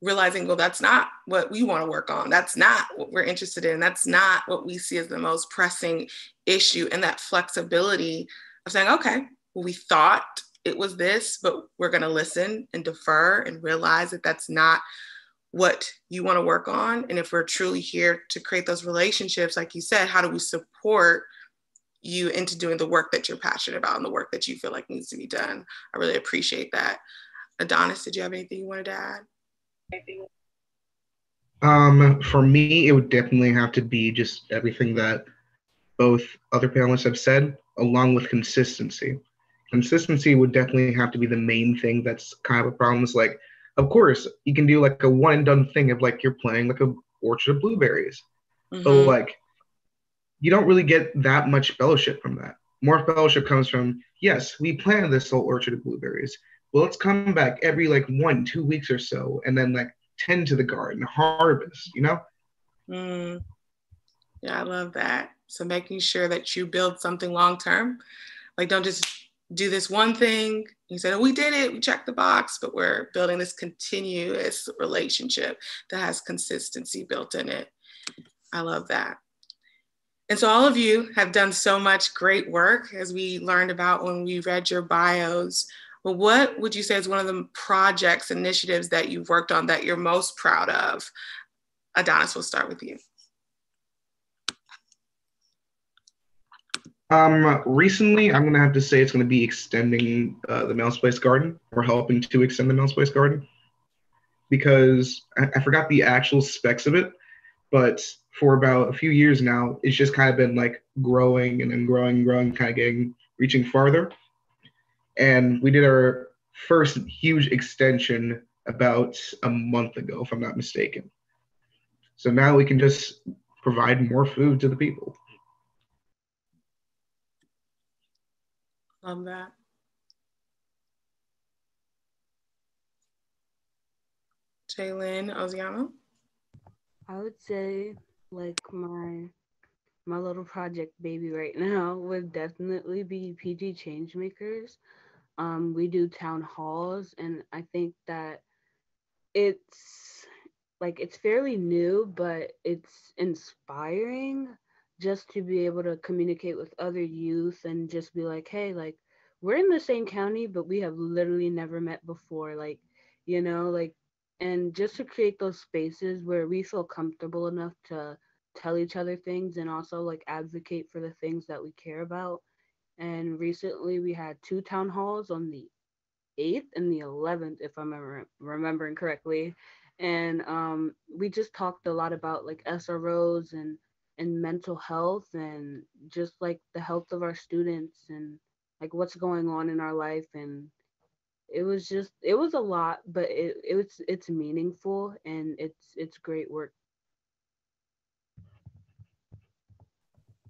realizing, well, that's not what we want to work on. That's not what we're interested in. That's not what we see as the most pressing issue. And that flexibility of saying, okay, well, we thought it was this, but we're going to listen and defer and realize that that's not what you want to work on. And if we're truly here to create those relationships, like you said, how do we support you into doing the work that you're passionate about and the work that you feel like needs to be done? I really appreciate that. Adonis, did you have anything you wanted to add? For me, it would definitely have to be just everything that both other panelists have said, along with consistency. Consistency would definitely have to be the main thing that's kind of a problem. It's like, of course, you can do like a one and done thing of like you're playing like a orchard of blueberries. But like, you don't really get that much fellowship from that. More fellowship comes from, yes, we planted this whole orchard of blueberries. Well, let's come back every like 1-2 weeks or so and then like tend to the garden, harvest, Yeah, I love that. So making sure that you build something long-term, like don't just do this one thing. You said, oh, we did it, we checked the box, but we're building this continuous relationship that has consistency built in it. I love that. And so all of you have done so much great work, as we learned about when we read your bios. But what would you say is one of the projects, initiatives that you've worked on that you're most proud of? Adonis, we'll start with you. Recently, I'm going to have to say it's going to be extending the Mouse Place Garden, or helping to extend the Mouse Place Garden. because I forgot the actual specs of it, but for about a few years now, it's just kind of been like growing and then growing, kind of reaching farther. And we did our first huge extension about a month ago, if I'm not mistaken. So now we can just provide more food to the people. Love that. Jaelyn, Ozioma? I would say like my little project baby right now would definitely be PG Changemakers. We do town halls, and I think that it's it's fairly new, but it's inspiring just to be able to communicate with other youth and just be like, hey, like we're in the same county, but we have literally never met before. And just to create those spaces where we feel comfortable enough to tell each other things and also like advocate for the things that we care about. And recently we had 2 town halls on the 8th and the 11th, if I'm remembering correctly. And we just talked a lot about like SROs and mental health and just like the health of our students and like what's going on in our life. And it was a lot, but it's meaningful and it's great work.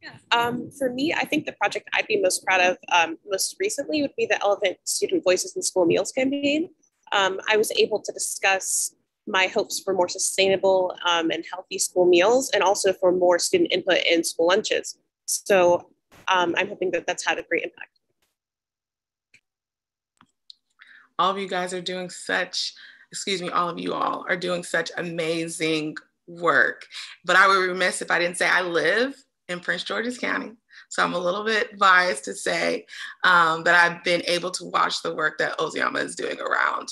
Yeah. For me, I think the project I'd be most proud of most recently would be the Elevate Student Voices in School Meals campaign. I was able to discuss my hopes for more sustainable and healthy school meals and also for more student input in school lunches. So I'm hoping that that's had a great impact. All of you guys are doing all of you all are doing such amazing work. But I would be remiss if I didn't say I live in Prince George's County. So I'm a little bit biased to say that I've been able to watch the work that Ozioma is doing around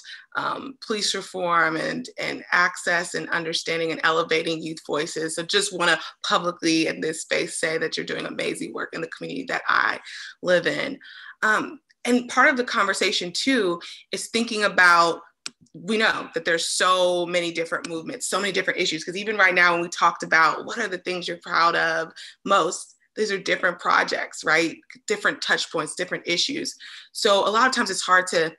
police reform and access and understanding and elevating youth voices. So just want to publicly in this space say that you're doing amazing work in the community that I live in. And part of the conversation too is thinking about, we know that there's so many different movements, so many different issues, because even right now when we talked about what are the things you're proud of most, these are different projects, right? Different touch points, different issues. So a lot of times it's hard to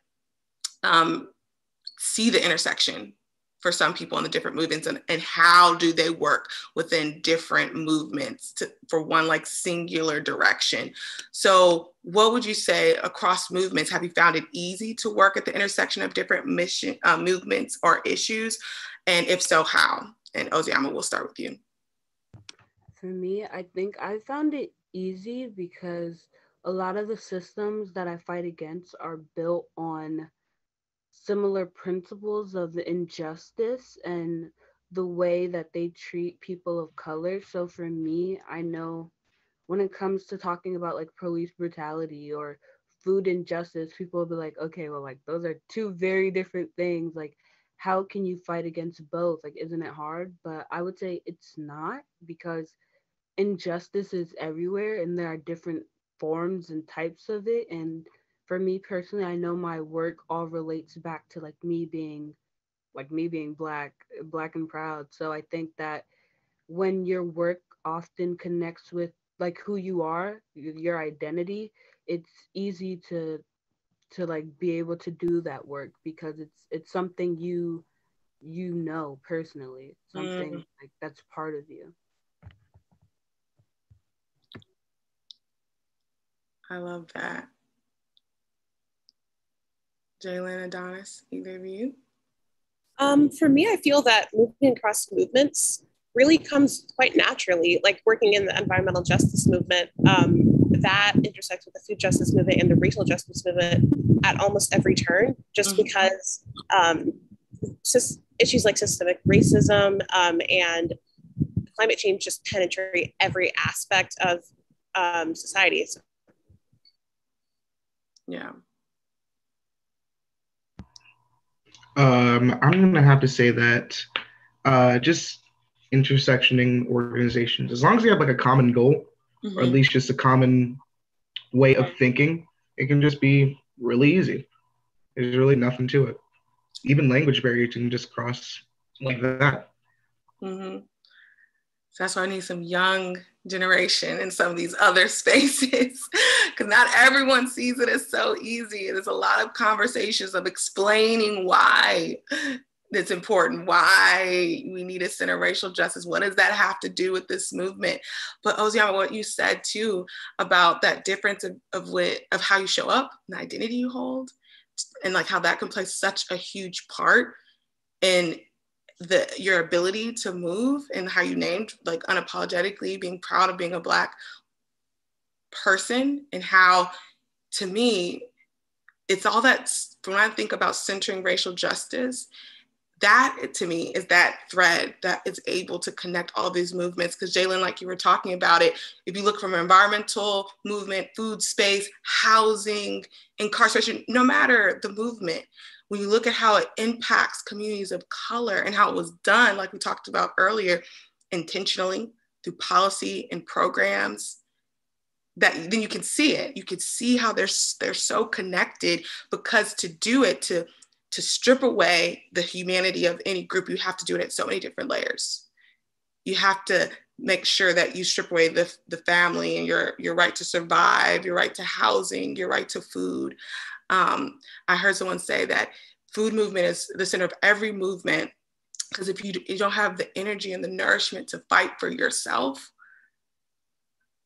see the intersection for some people in the different movements and how do they work within different movements for one like singular direction. So what would you say across movements, have you found it easy to work at the intersection of different movements or issues? And if so, how? And Ozioma, we'll start with you. For me, I think I found it easy because a lot of the systems that I fight against are built on similar principles of injustice and the way that they treat people of color. So for me, I know when it comes to talking about like police brutality or food injustice, people will be like, okay, well, like those are 2 very different things. Like, how can you fight against both? Like, isn't it hard? But I would say it's not, because injustice is everywhere and there are different forms and types of it. And for me personally, I know my work all relates back to me being black and proud. So I think that when your work often connects with like who you are, your identity, it's easy to like be able to do that work because it's something you know personally, something like that's part of you. I love that. Jaylen, Adonis, either of you? For me, I feel that moving across movements really comes quite naturally, like working in the environmental justice movement, that intersects with the food justice movement and the racial justice movement at almost every turn, just because issues like systemic racism and climate change just penetrate every aspect of society. Yeah. I'm going to have to say that just intersectioning organizations, as long as you have like a common goal, or at least just a common way of thinking, it can just be really easy. There's really nothing to it. even language barriers you can just cross like that. Mm-hmm. So that's why I need some young generation in some of these other spaces, because not everyone sees it as so easy. There's a lot of conversations of explaining why it's important, why we need a center racial justice. What does that have to do with this movement? But Ozioma, what you said too about that difference of how you show up, and the identity you hold, and like how that can play such a huge part in your ability to move, and how you named like unapologetically being proud of being a Black person, and how to me it's all that when I think about centering racial justice, that to me is that thread that is able to connect all these movements. Because Jaylen, like you were talking about it, if you look from an environmental movement, food space, housing, incarceration, no matter the movement, when you look at how it impacts communities of color and how it was done, like we talked about earlier, intentionally through policy and programs, that then you can see it. You can see how they're so connected, because to do it, to strip away the humanity of any group, you have to do it at so many different layers. You have to make sure that you strip away the family and your right to survive, your right to housing, your right to food. I heard someone say that food movement is the center of every movement, because if you don't have the energy and the nourishment to fight for yourself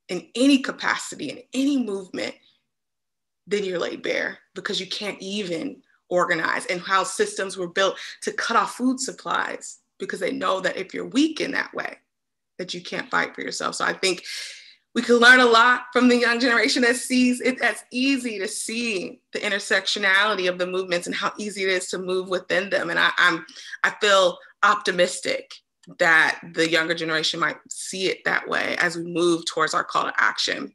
in any capacity, in any movement, then you're laid bare, because you can't even organize. And how systems were built to cut off food supplies, because they know that if you're weak in that way, that you can't fight for yourself. So I think we can learn a lot from the young generation that sees it as easy to see the intersectionality of the movements and how easy it is to move within them. And I feel optimistic that the younger generation might see it that way as we move towards our call to action.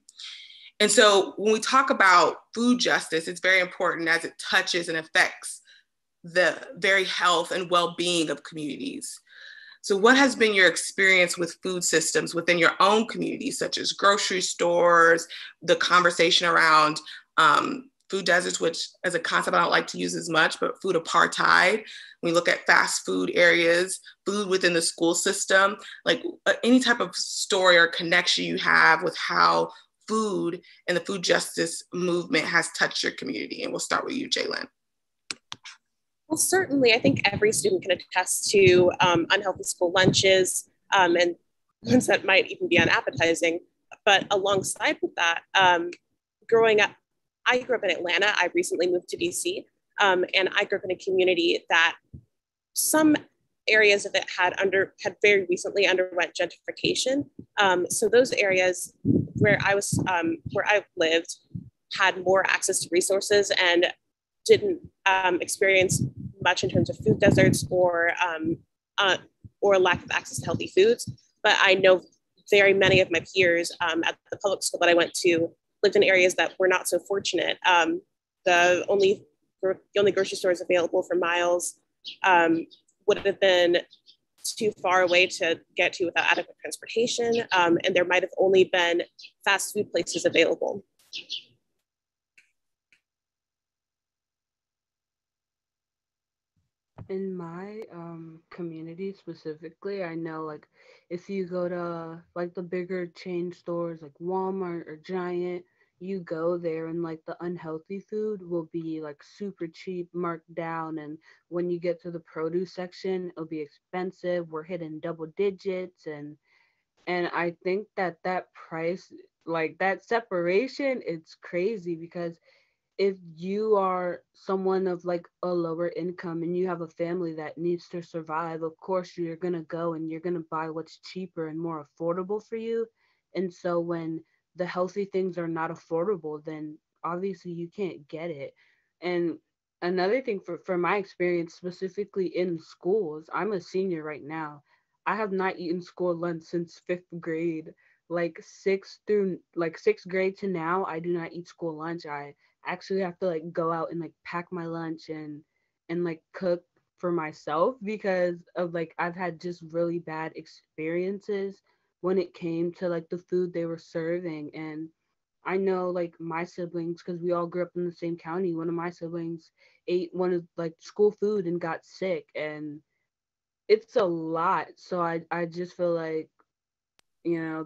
And so when we talk about food justice, it's very important as it touches and affects the very health and well-being of communities. So what has been your experience with food systems within your own community, such as grocery stores, the conversation around food deserts, which as a concept I don't like to use as much, but food apartheid. We look at fast food areas, food within the school system, like any type of story or connection you have with how food and the food justice movement has touched your community. And we'll start with you, Jaylen. Well, certainly, I think every student can attest to unhealthy school lunches and ones that might even be unappetizing. But alongside with that, growing up, I grew up in Atlanta. I recently moved to DC, and I grew up in a community that some areas of it had very recently underwent gentrification. So those areas where I lived had more access to resources and didn't experience much in terms of food deserts or lack of access to healthy foods. But I know very many of my peers at the public school that I went to lived in areas that were not so fortunate. The only grocery stores available for miles would have been too far away to get to without adequate transportation. And there might have only been fast food places available. In my community specifically, I know like if you go to like the bigger chain stores like Walmart or Giant, you go there and like the unhealthy food will be like super cheap, marked down, and when you get to the produce section, it'll be expensive. We're hitting double digits, and I think that price, like that separation, it's crazy because if you are someone of like a lower income and you have a family that needs to survive, of course you're going to go and you're going to buy what's cheaper and more affordable for you. And so when the healthy things are not affordable, then obviously you can't get it. And another thing for my experience specifically in schools, I'm a senior right now. I have not eaten school lunch since 5th grade. Like sixth grade to now, I do not eat school lunch. I actually have to like go out and like pack my lunch and like cook for myself because of like I've had just really bad experiences when it came to like the food they were serving. And I know like my siblings, because we all grew up in the same county, one of my siblings ate one of like school food and got sick, and it's a lot. So I just feel like,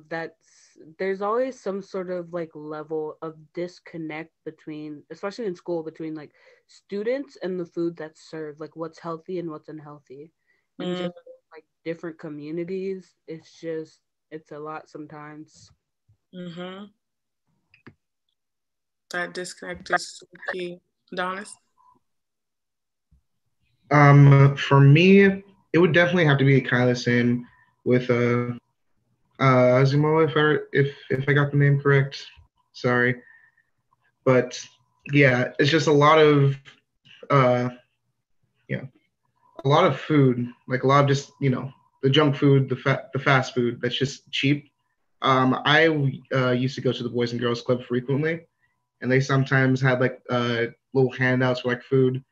that's, there's always some sort of like level of disconnect between, especially in school, between like students and the food that's served, like what's healthy and what's unhealthy. And just like different communities, it's a lot sometimes. Mm-hmm. That disconnect is so key. Adonis? For me, it would definitely have to be kind of the same with Ozioma, if I got the name correct. Sorry, but yeah, it's just a lot of uh, yeah, a lot of food, like a lot of just the junk food, the fast food that's just cheap. I used to go to the Boys and Girls Club frequently, and they sometimes had like little handouts for like food,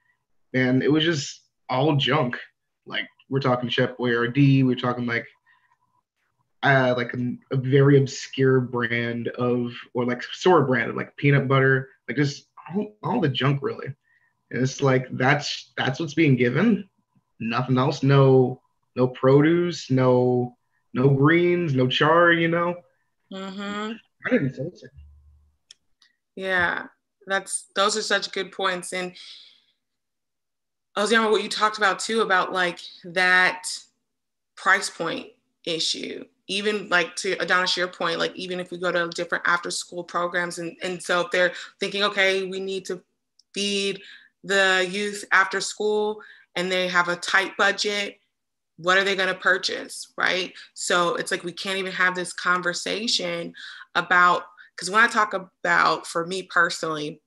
and it was just all junk. Like we're talking Chef Boyardee, we're talking like a very obscure brand of, or like store brand of like peanut butter, like just all the junk really. And it's like that's what's being given. Nothing else. No produce. No greens. No char. Mm-hmm. I didn't say it. Yeah, those are such good points. And Ozioma, what you talked about too, about like that price point issue, even like to Adonis, your point, like even if we go to different after school programs, and so if they're thinking, okay, we need to feed the youth after school and they have a tight budget, what are they going to purchase, right? So it's like we can't even have this conversation about, because when I talk about, for me personally,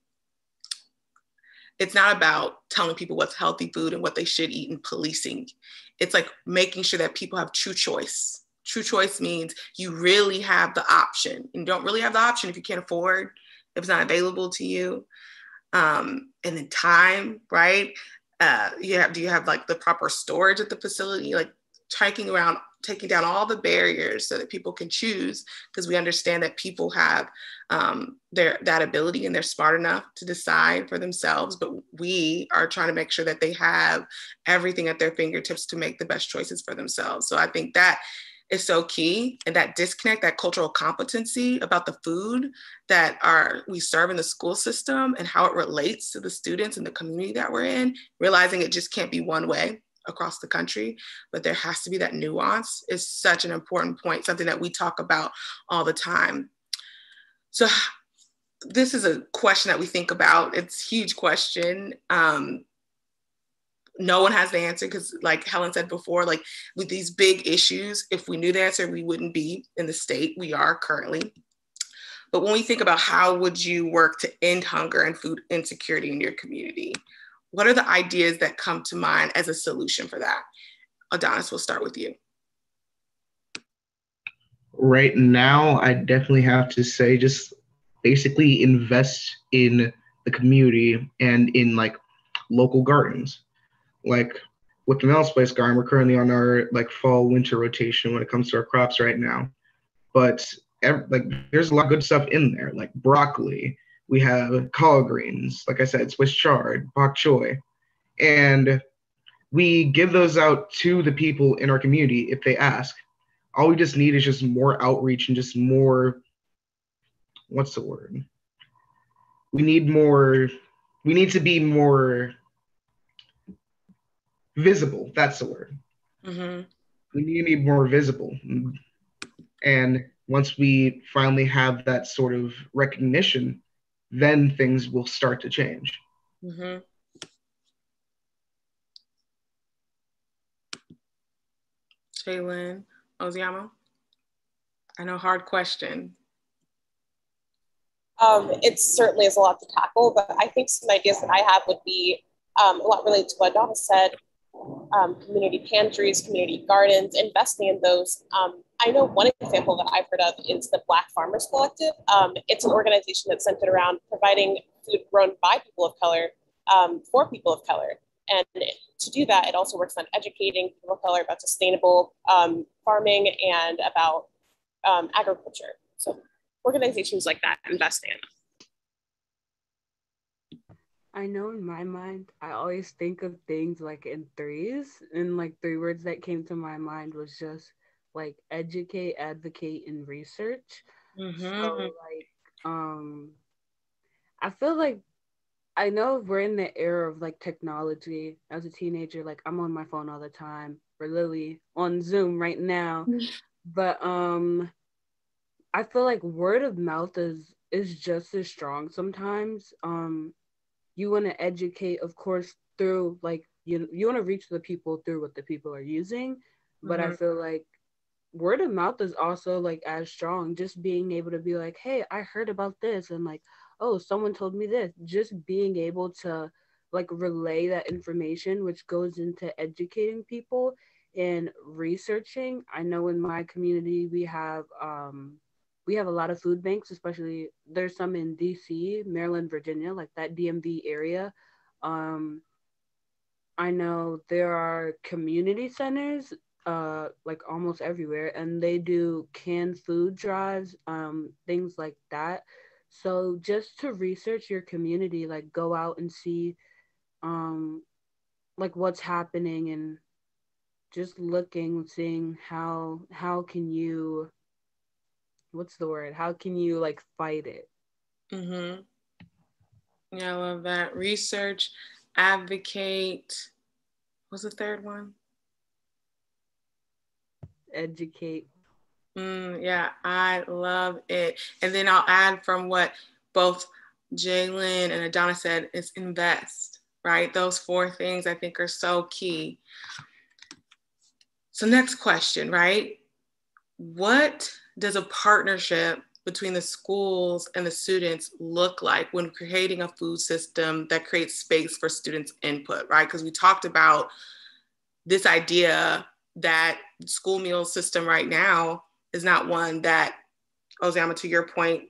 it's not about telling people what's healthy food and what they should eat and policing. It's like making sure that people have true choice. True choice means you really have the option, and don't really have the option if you can't afford, if it's not available to you. And then time, right? Do you have like the proper storage at the facility? Like taking down all the barriers so that people can choose, because we understand that people have that ability and they're smart enough to decide for themselves, but we are trying to make sure that they have everything at their fingertips to make the best choices for themselves. So I think that is so key, and that disconnect, that cultural competency about the food that we serve in the school system and how it relates to the students and the community that we're in, realizing it just can't be one way across the country, but there has to be that nuance, is such an important point, something that we talk about all the time. So this is a question that we think about. It's a huge question. No one has the answer, because like Helen said before, like with these big issues, if we knew the answer, we wouldn't be in the state we are currently. But when we think about how would you work to end hunger and food insecurity in your community, what are the ideas that come to mind as a solution for that? Adonis, we'll start with you. Right now, I definitely have to say just basically invest in the community and in like local gardens. Like with the Mel's Place garden, we're currently on our like fall winter rotation when it comes to our crops right now. But like there's a lot of good stuff in there, like broccoli. We have collard greens, like I said, Swiss chard, bok choy, and we give those out to the people in our community if they ask. All we just need is just more outreach and just more, what's the word? We need to be more visible. That's the word. Mm-hmm. We need to be more visible. And once we finally have that sort of recognition, then things will start to change. Mm-hmm. Jaylen, Ozioma? I know, hard question. It certainly is a lot to tackle, but I think some ideas that I have would be a lot related to what Adonis said. Community pantries, community gardens, investing in those. I know one example that I've heard of is the Black Farmers Collective. It's an organization that's centered around providing food grown by people of color for people of color. And to do that, it also works on educating people of color about sustainable farming and about agriculture. So organizations like that investing in them? I know in my mind, I always think of things like in threes, and like three words that came to my mind was just like educate, advocate, and research. So like, I feel like I know we're in the era of like technology. As a teenager, like I'm on my phone all the time. We're literally on Zoom right now, but I feel like word of mouth is just as strong sometimes. You want to educate, of course, through like you want to reach the people through what the people are using, but I feel like word of mouth is also like as strong. Just being able to be like, hey, I heard about this, and like, oh, someone told me this. Just being able to like relay that information, which goes into educating people and researching. I know in my community we have a lot of food banks, especially there's some in DC, Maryland, Virginia, like that DMV area. I know there are community centers like almost everywhere, and they do canned food drives, things like that. So just to research your community, like go out and see like what's happening, and just looking, seeing how can you, what's the word? How can you like fight it? Yeah, I love that. Research, advocate. What's the third one? Educate. Yeah, I love it. And then I'll add from what both Jaylen and Adonis said is invest, right? Those four things I think are so key. So next question, right? What does a partnership between the schools and the students look like when creating a food system that creates space for students' input, right? Because we talked about this idea that school meal system right now is not one that, Ozioma, to your point,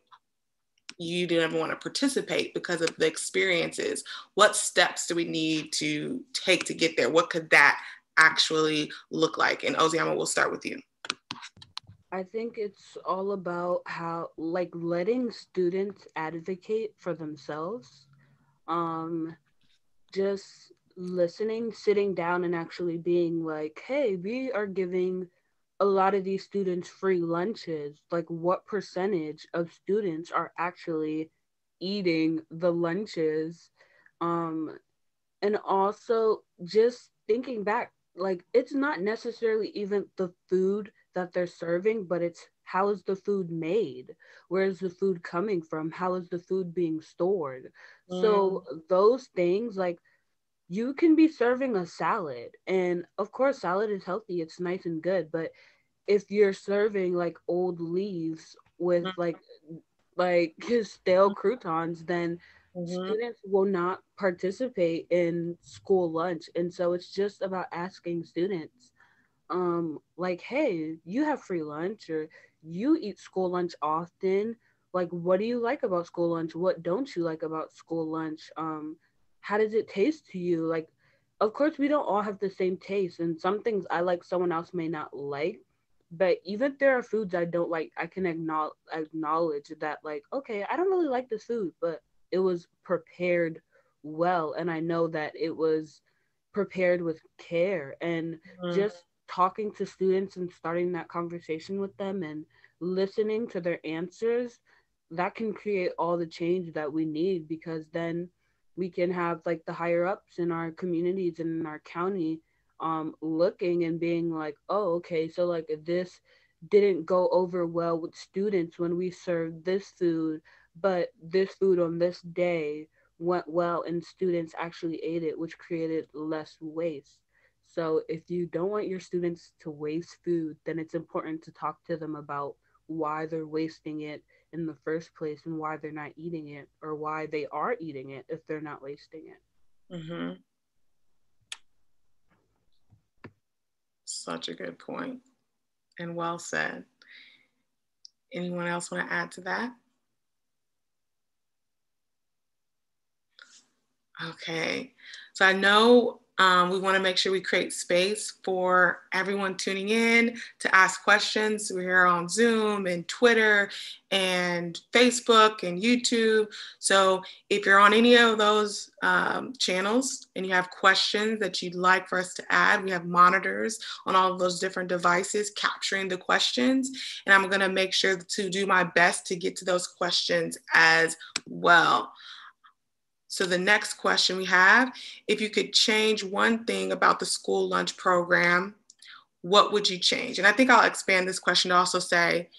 you didn't ever want to participate because of the experiences. What steps do we need to take to get there? What could that actually look like? And Ozioma, we'll start with you. I think it's all about how like letting students advocate for themselves. Just listening, sitting down and actually being like, hey, we are giving a lot of these students free lunches. Like what percentage of students are actually eating the lunches? And also just thinking back, like it's not necessarily even the food that they're serving, but it's how is the food made? Where is the food coming from? How is the food being stored? So those things, like you can be serving a salad, and of course salad is healthy, it's nice and good, but if you're serving like old leaves with like stale croutons, then students will not participate in school lunch. And so it's just about asking students, like, hey, you have free lunch, or you eat school lunch often. Like, what do you like about school lunch? What don't you like about school lunch? How does it taste to you? Like, of course, we don't all have the same taste, and some things I like, someone else may not like. But even if there are foods I don't like, I can acknowledge that, like, okay, I don't really like this food, but it was prepared well, and I know that it was prepared with care. And just talking to students and starting that conversation with them and listening to their answers, that can create all the change that we need, because then we can have like the higher ups in our communities and in our county looking and being like, oh, okay, so like this didn't go over well with students when we served this food, but this food on this day went well and students actually ate it, which created less waste. So if you don't want your students to waste food, then it's important to talk to them about why they're wasting it in the first place and why they're not eating it, or why they are eating it if they're not wasting it. Such a good point and well said. Anyone else want to add to that? Okay, so I know We want to make sure we create space for everyone tuning in to ask questions. We're here on Zoom and Twitter and Facebook and YouTube. So if you're on any of those channels and you have questions that you'd like for us to add, we have monitors on all of those different devices capturing the questions. And I'm going to make sure to do my best to get to those questions as well. So the next question we have, if you could change one thing about the school lunch program, what would you change? And I think I'll expand this question to also say,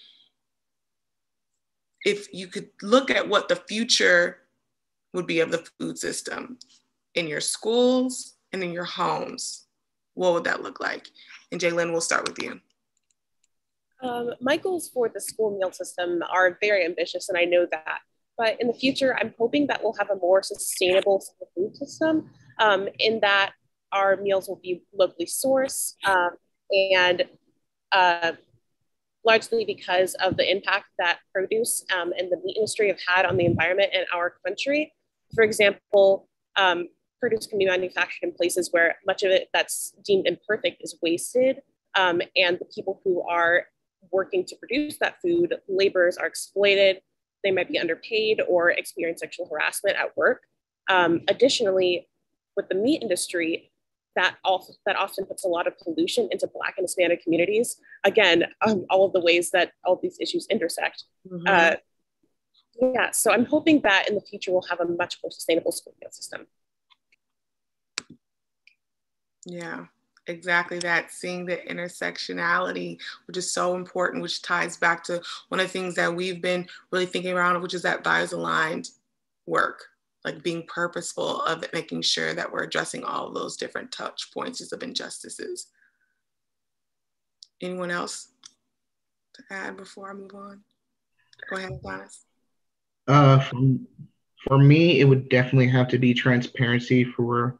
if you could look at what the future would be of the food system in your schools and in your homes, what would that look like? And Jaylen, we'll start with you. My goals for the school meal system are very ambitious, and I know that. But in the future, I'm hoping that we'll have a more sustainable food system in that our meals will be locally sourced and largely because of the impact that produce and the meat industry have had on the environment in our country. For example, produce can be manufactured in places where much of it that's deemed imperfect is wasted. And the people who are working to produce that food, laborers are exploited. They might be underpaid or experience sexual harassment at work. Additionally, with the meat industry, that often puts a lot of pollution into Black and Hispanic communities. Again, all of the ways that all of these issues intersect. Yeah, so I'm hoping that in the future we'll have a much more sustainable school meal system. Yeah. Exactly that, seeing the intersectionality, which is so important, which ties back to one of the things that we've been really thinking around, which is that values-aligned work, like being purposeful of it, making sure that we're addressing all of those different touch points of injustices. Anyone else to add before I move on? Go ahead, Adonis. For me, it would definitely have to be transparency for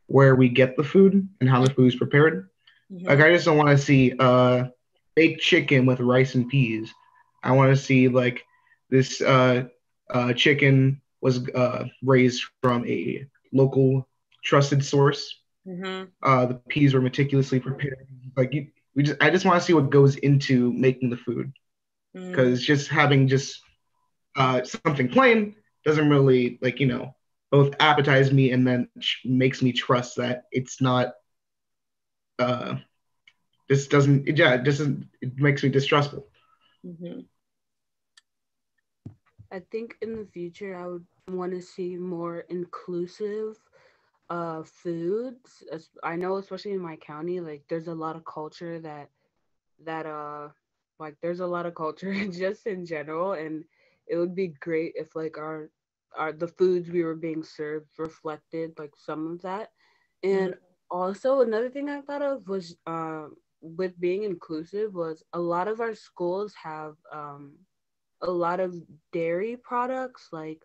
where we get the food and how the food is prepared. Like, I just don't want to see baked chicken with rice and peas. I want to see like this chicken was raised from a local trusted source. The peas were meticulously prepared. Like I just want to see what goes into making the food, because just having just something plain doesn't really, like, both appetize me and then makes me trust that it's not it makes me distrustful. I think in the future I would want to see more inclusive foods. I know, especially in my county, like there's a lot of culture that like there's a lot of culture just in general, and it would be great if like our the foods we were being served reflected like some of that. And also another thing I thought of was with being inclusive was a lot of our schools have a lot of dairy products, like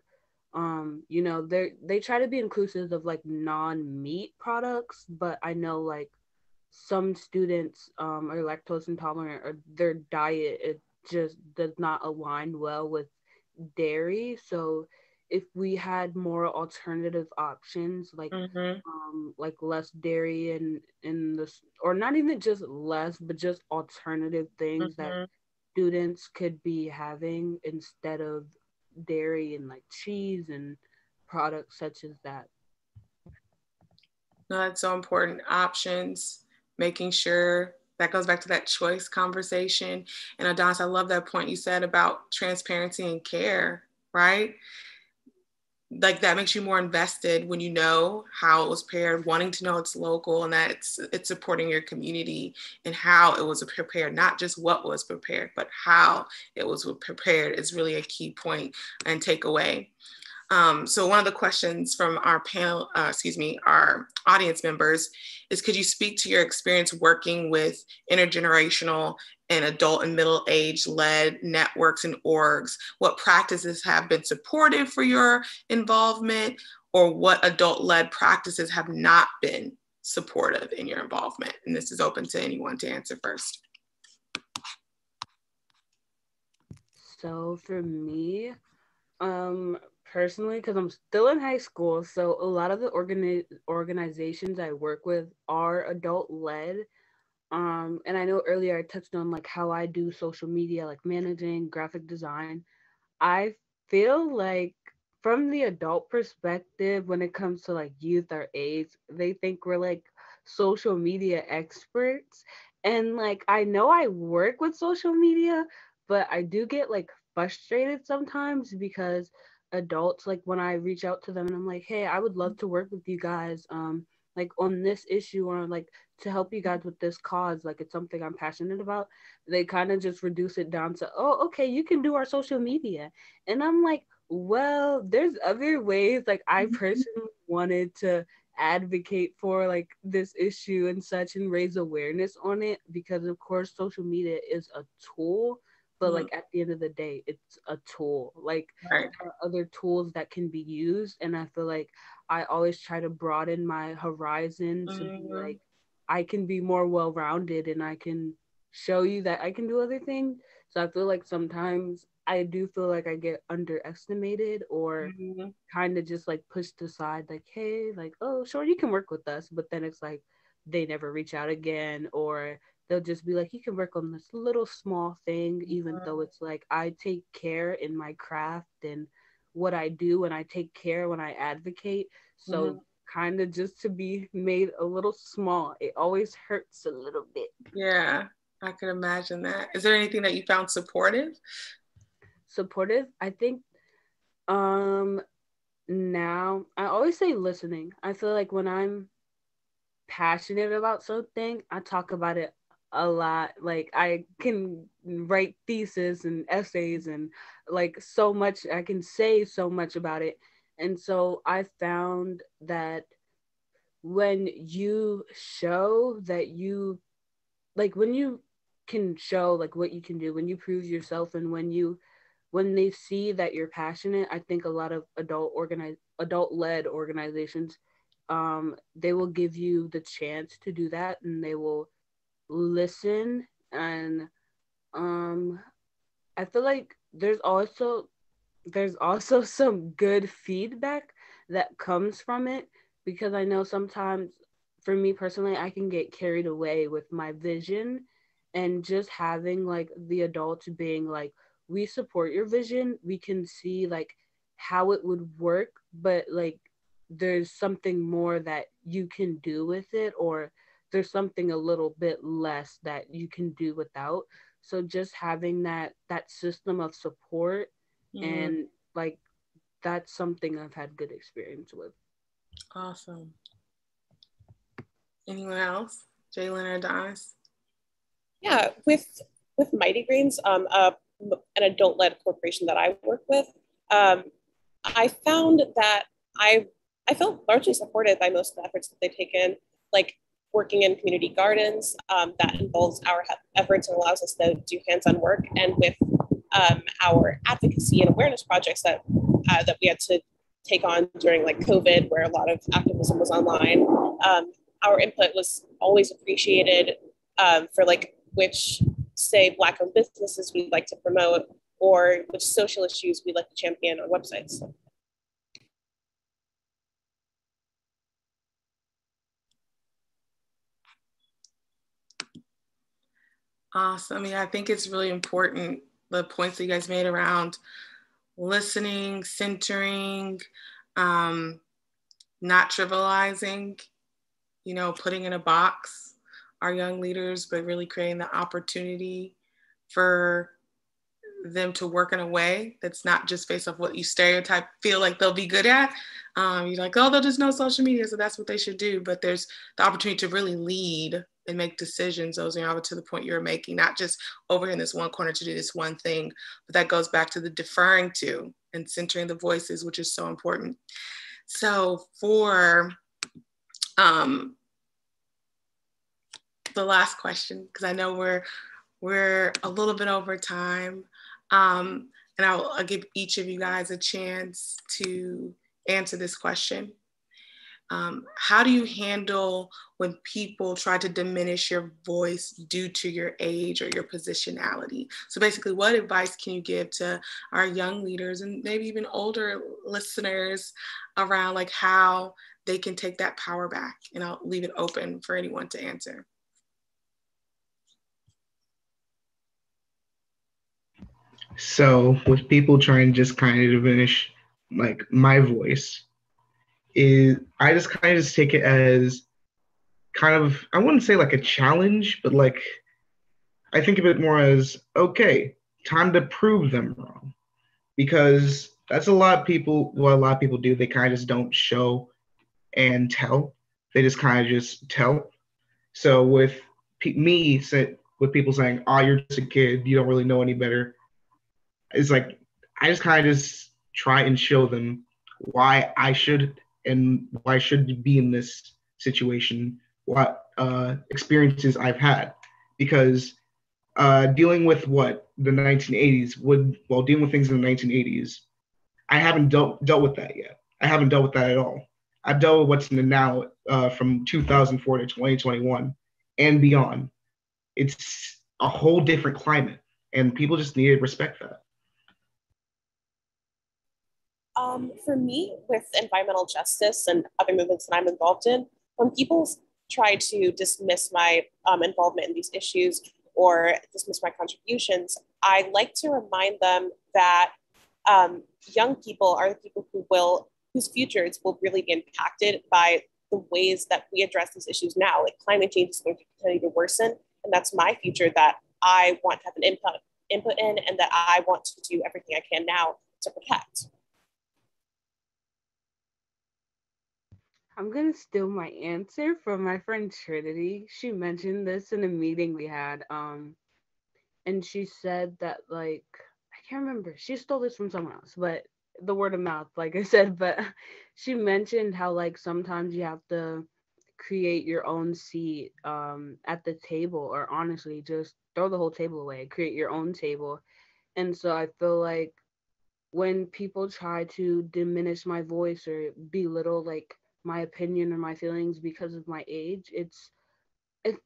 they try to be inclusive of like non-meat products, but I know like some students are lactose intolerant, or their diet, it just does not align well with dairy. So if we had more alternative options, like less dairy in this, or not even just less, but just alternative things that students could be having instead of dairy and like cheese and products such as that. No, that's so important. Options, making sure that goes back to that choice conversation. And Adonis, I love that point you said about transparency and care, right? Like that makes you more invested when you know how it was prepared, wanting to know it's local and that it's supporting your community and how it was prepared, not just what was prepared, but how it was prepared is really a key point and takeaway. So one of the questions from our panel, our audience members is, could you speak to your experience working with intergenerational and adult and middle-age led networks and orgs? What practices have been supportive for your involvement, or what adult-led practices have not been supportive in your involvement? And this is open to anyone to answer first. So for me, Personally, because I'm still in high school, so a lot of the organizations I work with are adult led. And I know earlier I touched on like how I do social media, like managing graphic design. I feel like from the adult perspective, when it comes to like youth our age, they think we're like social media experts. And like I know I work with social media, but I do get like frustrated sometimes because adults, like when I reach out to them and I'm like, hey, I would love to work with you guys like on this issue or like to help you guys with this cause, like it's something I'm passionate about, they kind of just reduce it down to, oh, okay, you can do our social media. And I'm like, well, there's other ways. Like I personally wanted to advocate for like this issue and such and raise awareness on it because of course social media is a tool, but like at the end of the day it's a tool. Like Right. there are other tools that can be used, and I feel like I always try to broaden my horizon to be like I can be more well-rounded and I can show you that I can do other things. So I feel like sometimes I do feel like I get underestimated or kind of just like pushed aside, like, hey, like, oh, sure, you can work with us. But then it's like they never reach out again, or they'll just be like, you can work on this little small thing, even though it's like I take care in my craft and what I do, and I take care when I advocate. So kind of just to be made a little small, it always hurts a little bit. Yeah, I could imagine that. Is there anything that you found supportive? Supportive, I think now I always say listening. I feel like when I'm passionate about something, I talk about it a lot. Like I can write thesis and essays and like so much, I can say so much about it. And so I found that when you show that you like when you can show like what you can do, when you prove yourself, and when they see that you're passionate, I think a lot of adult led organizations, they will give you the chance to do that, and they will listen. And I feel like there's also some good feedback that comes from it, because I know sometimes for me personally, I can get carried away with my vision, and just having like the adults being like, we support your vision, we can see like how it would work, but like there's something more that you can do with it, or there's something a little bit less that you can do without. So just having that system of support, and like that's something I've had good experience with. Awesome. Anyone else? Jaylen or Adonis? Yeah, with Mighty Greens, an adult-led corporation that I work with, I found that I felt largely supported by most of the efforts that they've taken, like working in community gardens, that involves our efforts and allows us to do hands-on work, and with our advocacy and awareness projects that we had to take on during like COVID, where a lot of activism was online. Our input was always appreciated for like which, say, Black-owned businesses we'd like to promote, or which social issues we'd like to champion on websites. Awesome. Yeah, I think it's really important, the points that you guys made around listening, centering, not trivializing, putting in a box our young leaders, but really creating the opportunity for them to work in a way that's not just based off what you stereotype feel like they'll be good at. You're like, oh, they'll just know social media, so that's what they should do. But there's the opportunity to really lead and make decisions, Ozioma, to the point you're making, not just over in this one corner to do this one thing, but that goes back to the deferring to and centering the voices, which is so important. So for the last question, because I know we're a little bit over time, and I'll give each of you guys a chance to answer this question. How do you handle when people try to diminish your voice due to your age or your positionality? So basically, what advice can you give to our young leaders and maybe even older listeners around like how they can take that power back? And I'll leave it open for anyone to answer. So with people trying to just kind of diminish like my voice, I just kind of just take it as kind of, I wouldn't say like a challenge, but like I think of it more as, okay, time to prove them wrong. Because that's what a lot of people do. They kind of just don't show and tell. They just kind of just tell. So with with people saying, oh, you're just a kid, you don't really know any better, it's like, I just kind of just try and show them why I should be in this situation, what experiences I've had. Because dealing with dealing with things in the 1980s, I haven't dealt with that yet. I haven't dealt with that at all. I've dealt with what's in the now from 2004 to 2021 and beyond. It's a whole different climate, and people just need to respect that. For me, with environmental justice and other movements that I'm involved in, when people try to dismiss my involvement in these issues or dismiss my contributions, I like to remind them that young people are the people whose futures will really be impacted by the ways that we address these issues now. Like climate change is going to continue to worsen, and that's my future that I want to have an input in, and that I want to do everything I can now to protect. I'm going to steal my answer from my friend Trinity. She mentioned this in a meeting we had. And she said that, like, I can't remember. She stole this from someone else, but the word of mouth, like I said, but she mentioned how, like, sometimes you have to create your own seat at the table, or honestly, just throw the whole table away, create your own table. And so I feel like when people try to diminish my voice or belittle, like, my opinion or my feelings because of my age,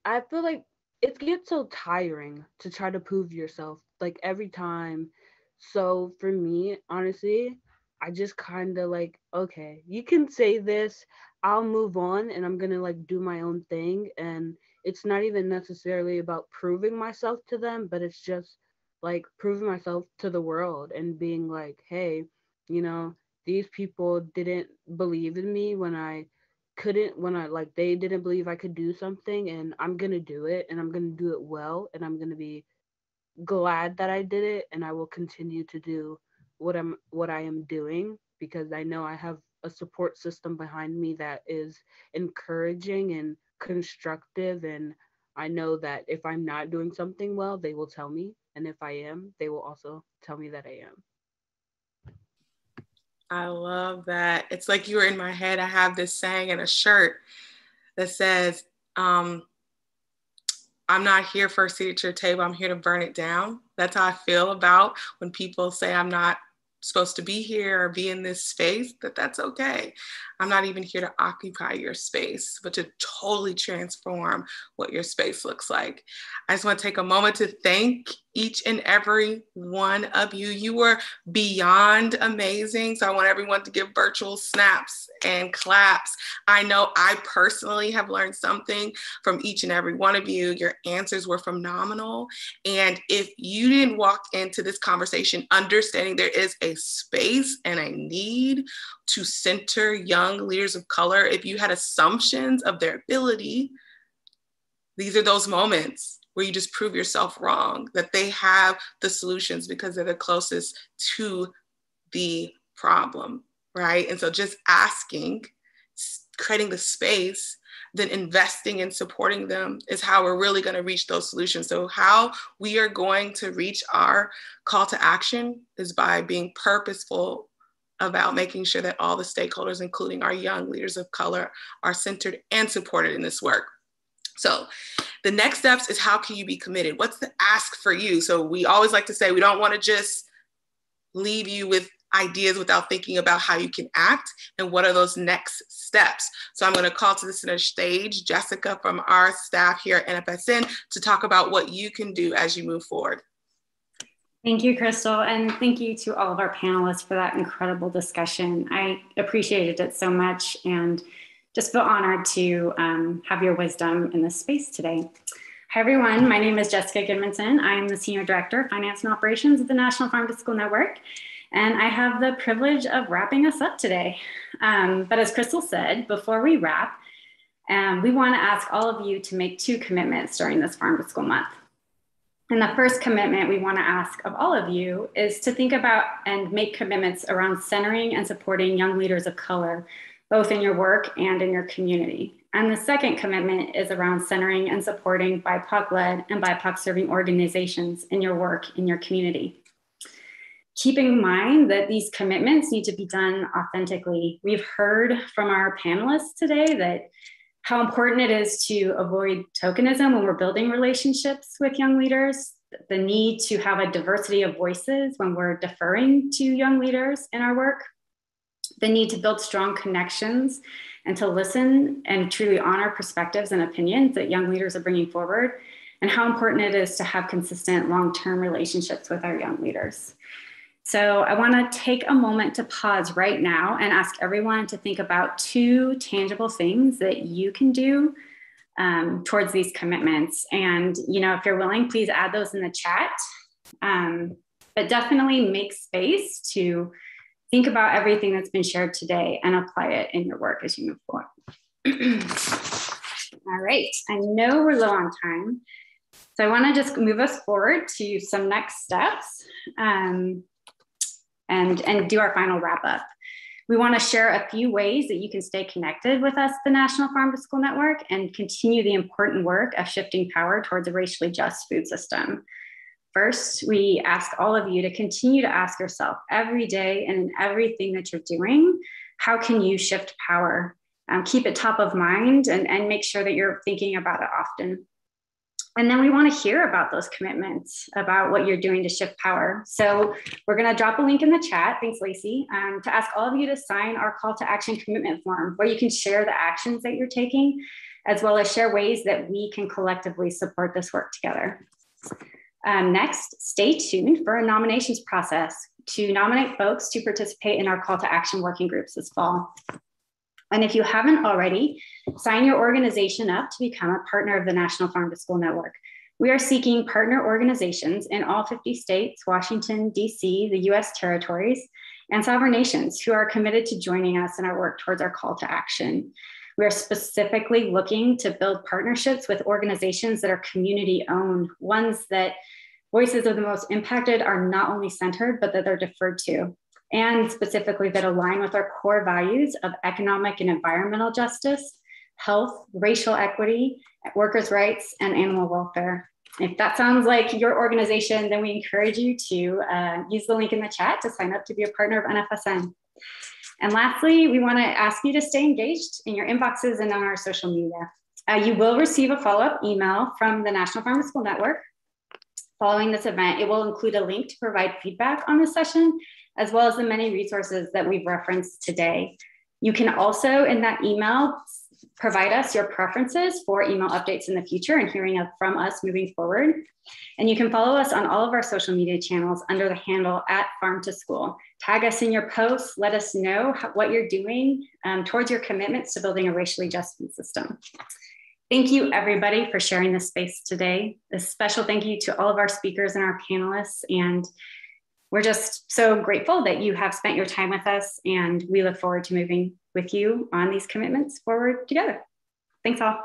I feel like it gets so tiring to try to prove yourself like every time. So for me, honestly, I just kind of like, okay, you can say this, I'll move on, and I'm gonna like do my own thing. And it's not even necessarily about proving myself to them, but it's just like proving myself to the world and being like, hey, you know, these people didn't believe in me when they didn't believe I could do something, and I'm gonna do it, and I'm gonna do it well, and I'm gonna be glad that I did it, and I will continue to do what I am doing, because I know I have a support system behind me that is encouraging and constructive, and I know that if I'm not doing something well, they will tell me, and if I am, they will also tell me that I am. I love that. It's like you were in my head. I have this saying in a shirt that says, I'm not here for a seat at your table. I'm here to burn it down. That's how I feel about when people say I'm not supposed to be here or be in this space, that's okay. I'm not even here to occupy your space, but to totally transform what your space looks like. I just want to take a moment to thank each and every one of you. You were beyond amazing. So I want everyone to give virtual snaps and claps. I know I personally have learned something from each and every one of you. Your answers were phenomenal. And if you didn't walk into this conversation understanding there is a space and a need to center young leaders of color, if you had assumptions of their ability, these are those moments where you just prove yourself wrong, that they have the solutions because they're the closest to the problem, right? And so just asking, creating the space, then investing in supporting them is how we're really going to reach those solutions. So how we are going to reach our call to action is by being purposeful about making sure that all the stakeholders, including our young leaders of color, are centered and supported in this work. So the next steps is, how can you be committed? What's the ask for you? So we always like to say we don't want to just leave you with ideas without thinking about how you can act and what are those next steps. So I'm going to call to the center stage Jessica from our staff here at NFSN to talk about what you can do as you move forward. Thank you, Krystal, and thank you to all of our panelists for that incredible discussion. I appreciated it so much and just feel honored to have your wisdom in this space today. Hi, everyone. My name is Jessica Goodmanson. I am the Senior Director of Finance and Operations at the National Farm to School Network, and I have the privilege of wrapping us up today. But as Krystal said, before we wrap, we want to ask all of you to make 2 commitments during this Farm to School month. And the first commitment we want to ask of all of you is to think about and make commitments around centering and supporting young leaders of color, both in your work and in your community. And the second commitment is around centering and supporting BIPOC-led and BIPOC-serving organizations in your work in your community. Keeping in mind that these commitments need to be done authentically. We've heard from our panelists today that how important it is to avoid tokenism when we're building relationships with young leaders, the need to have a diversity of voices when we're deferring to young leaders in our work, the need to build strong connections and to listen and truly honor perspectives and opinions that young leaders are bringing forward, and how important it is to have consistent long-term relationships with our young leaders. So I want to take a moment to pause right now and ask everyone to think about 2 tangible things that you can do towards these commitments. And, you know, if you're willing, please add those in the chat, but definitely make space to think about everything that's been shared today and apply it in your work as you move forward. All right, I know we're low on time, so I want to just move us forward to some next steps. And do our final wrap up. We want to share a few ways that you can stay connected with us, the National Farm to School Network, and continue the important work of shifting power towards a racially just food system. First, we ask all of you to continue to ask yourself every day and in everything that you're doing, how can you shift power? Keep it top of mind and make sure that you're thinking about it often. And then we want to hear about those commitments, about what you're doing to shift power. So we're going to drop a link in the chat, thanks Lacey, to ask all of you to sign our call to action commitment form, where you can share the actions that you're taking, as well as share ways that we can collectively support this work together. Next, stay tuned for a nominations process to nominate folks to participate in our call to action working groups this fall. And if you haven't already, sign your organization up to become a partner of the National Farm to School Network. We are seeking partner organizations in all 50 states, Washington, DC, the US territories, and sovereign nations who are committed to joining us in our work towards our call to action. We are specifically looking to build partnerships with organizations that are community owned, ones that voices of the most impacted are not only centered, but that they're deferred to, and specifically that align with our core values of economic and environmental justice, health, racial equity, workers' rights, and animal welfare. If that sounds like your organization, then we encourage you to use the link in the chat to sign up to be a partner of NFSN. And lastly, we want to ask you to stay engaged in your inboxes and on our social media. You will receive a follow-up email from the National Farm to School Network. Following this event, it will include a link to provide feedback on the session, as well as the many resources that we've referenced today. You can also, in that email, provide us your preferences for email updates in the future and hearing from us moving forward. And you can follow us on all of our social media channels under the handle @farm2school. Tag us in your posts, let us know what you're doing towards your commitments to building a racially just food system. Thank you everybody for sharing this space today. A special thank you to all of our speakers and our panelists, and we're just so grateful that you have spent your time with us, and we look forward to moving with you on these commitments forward together. Thanks all.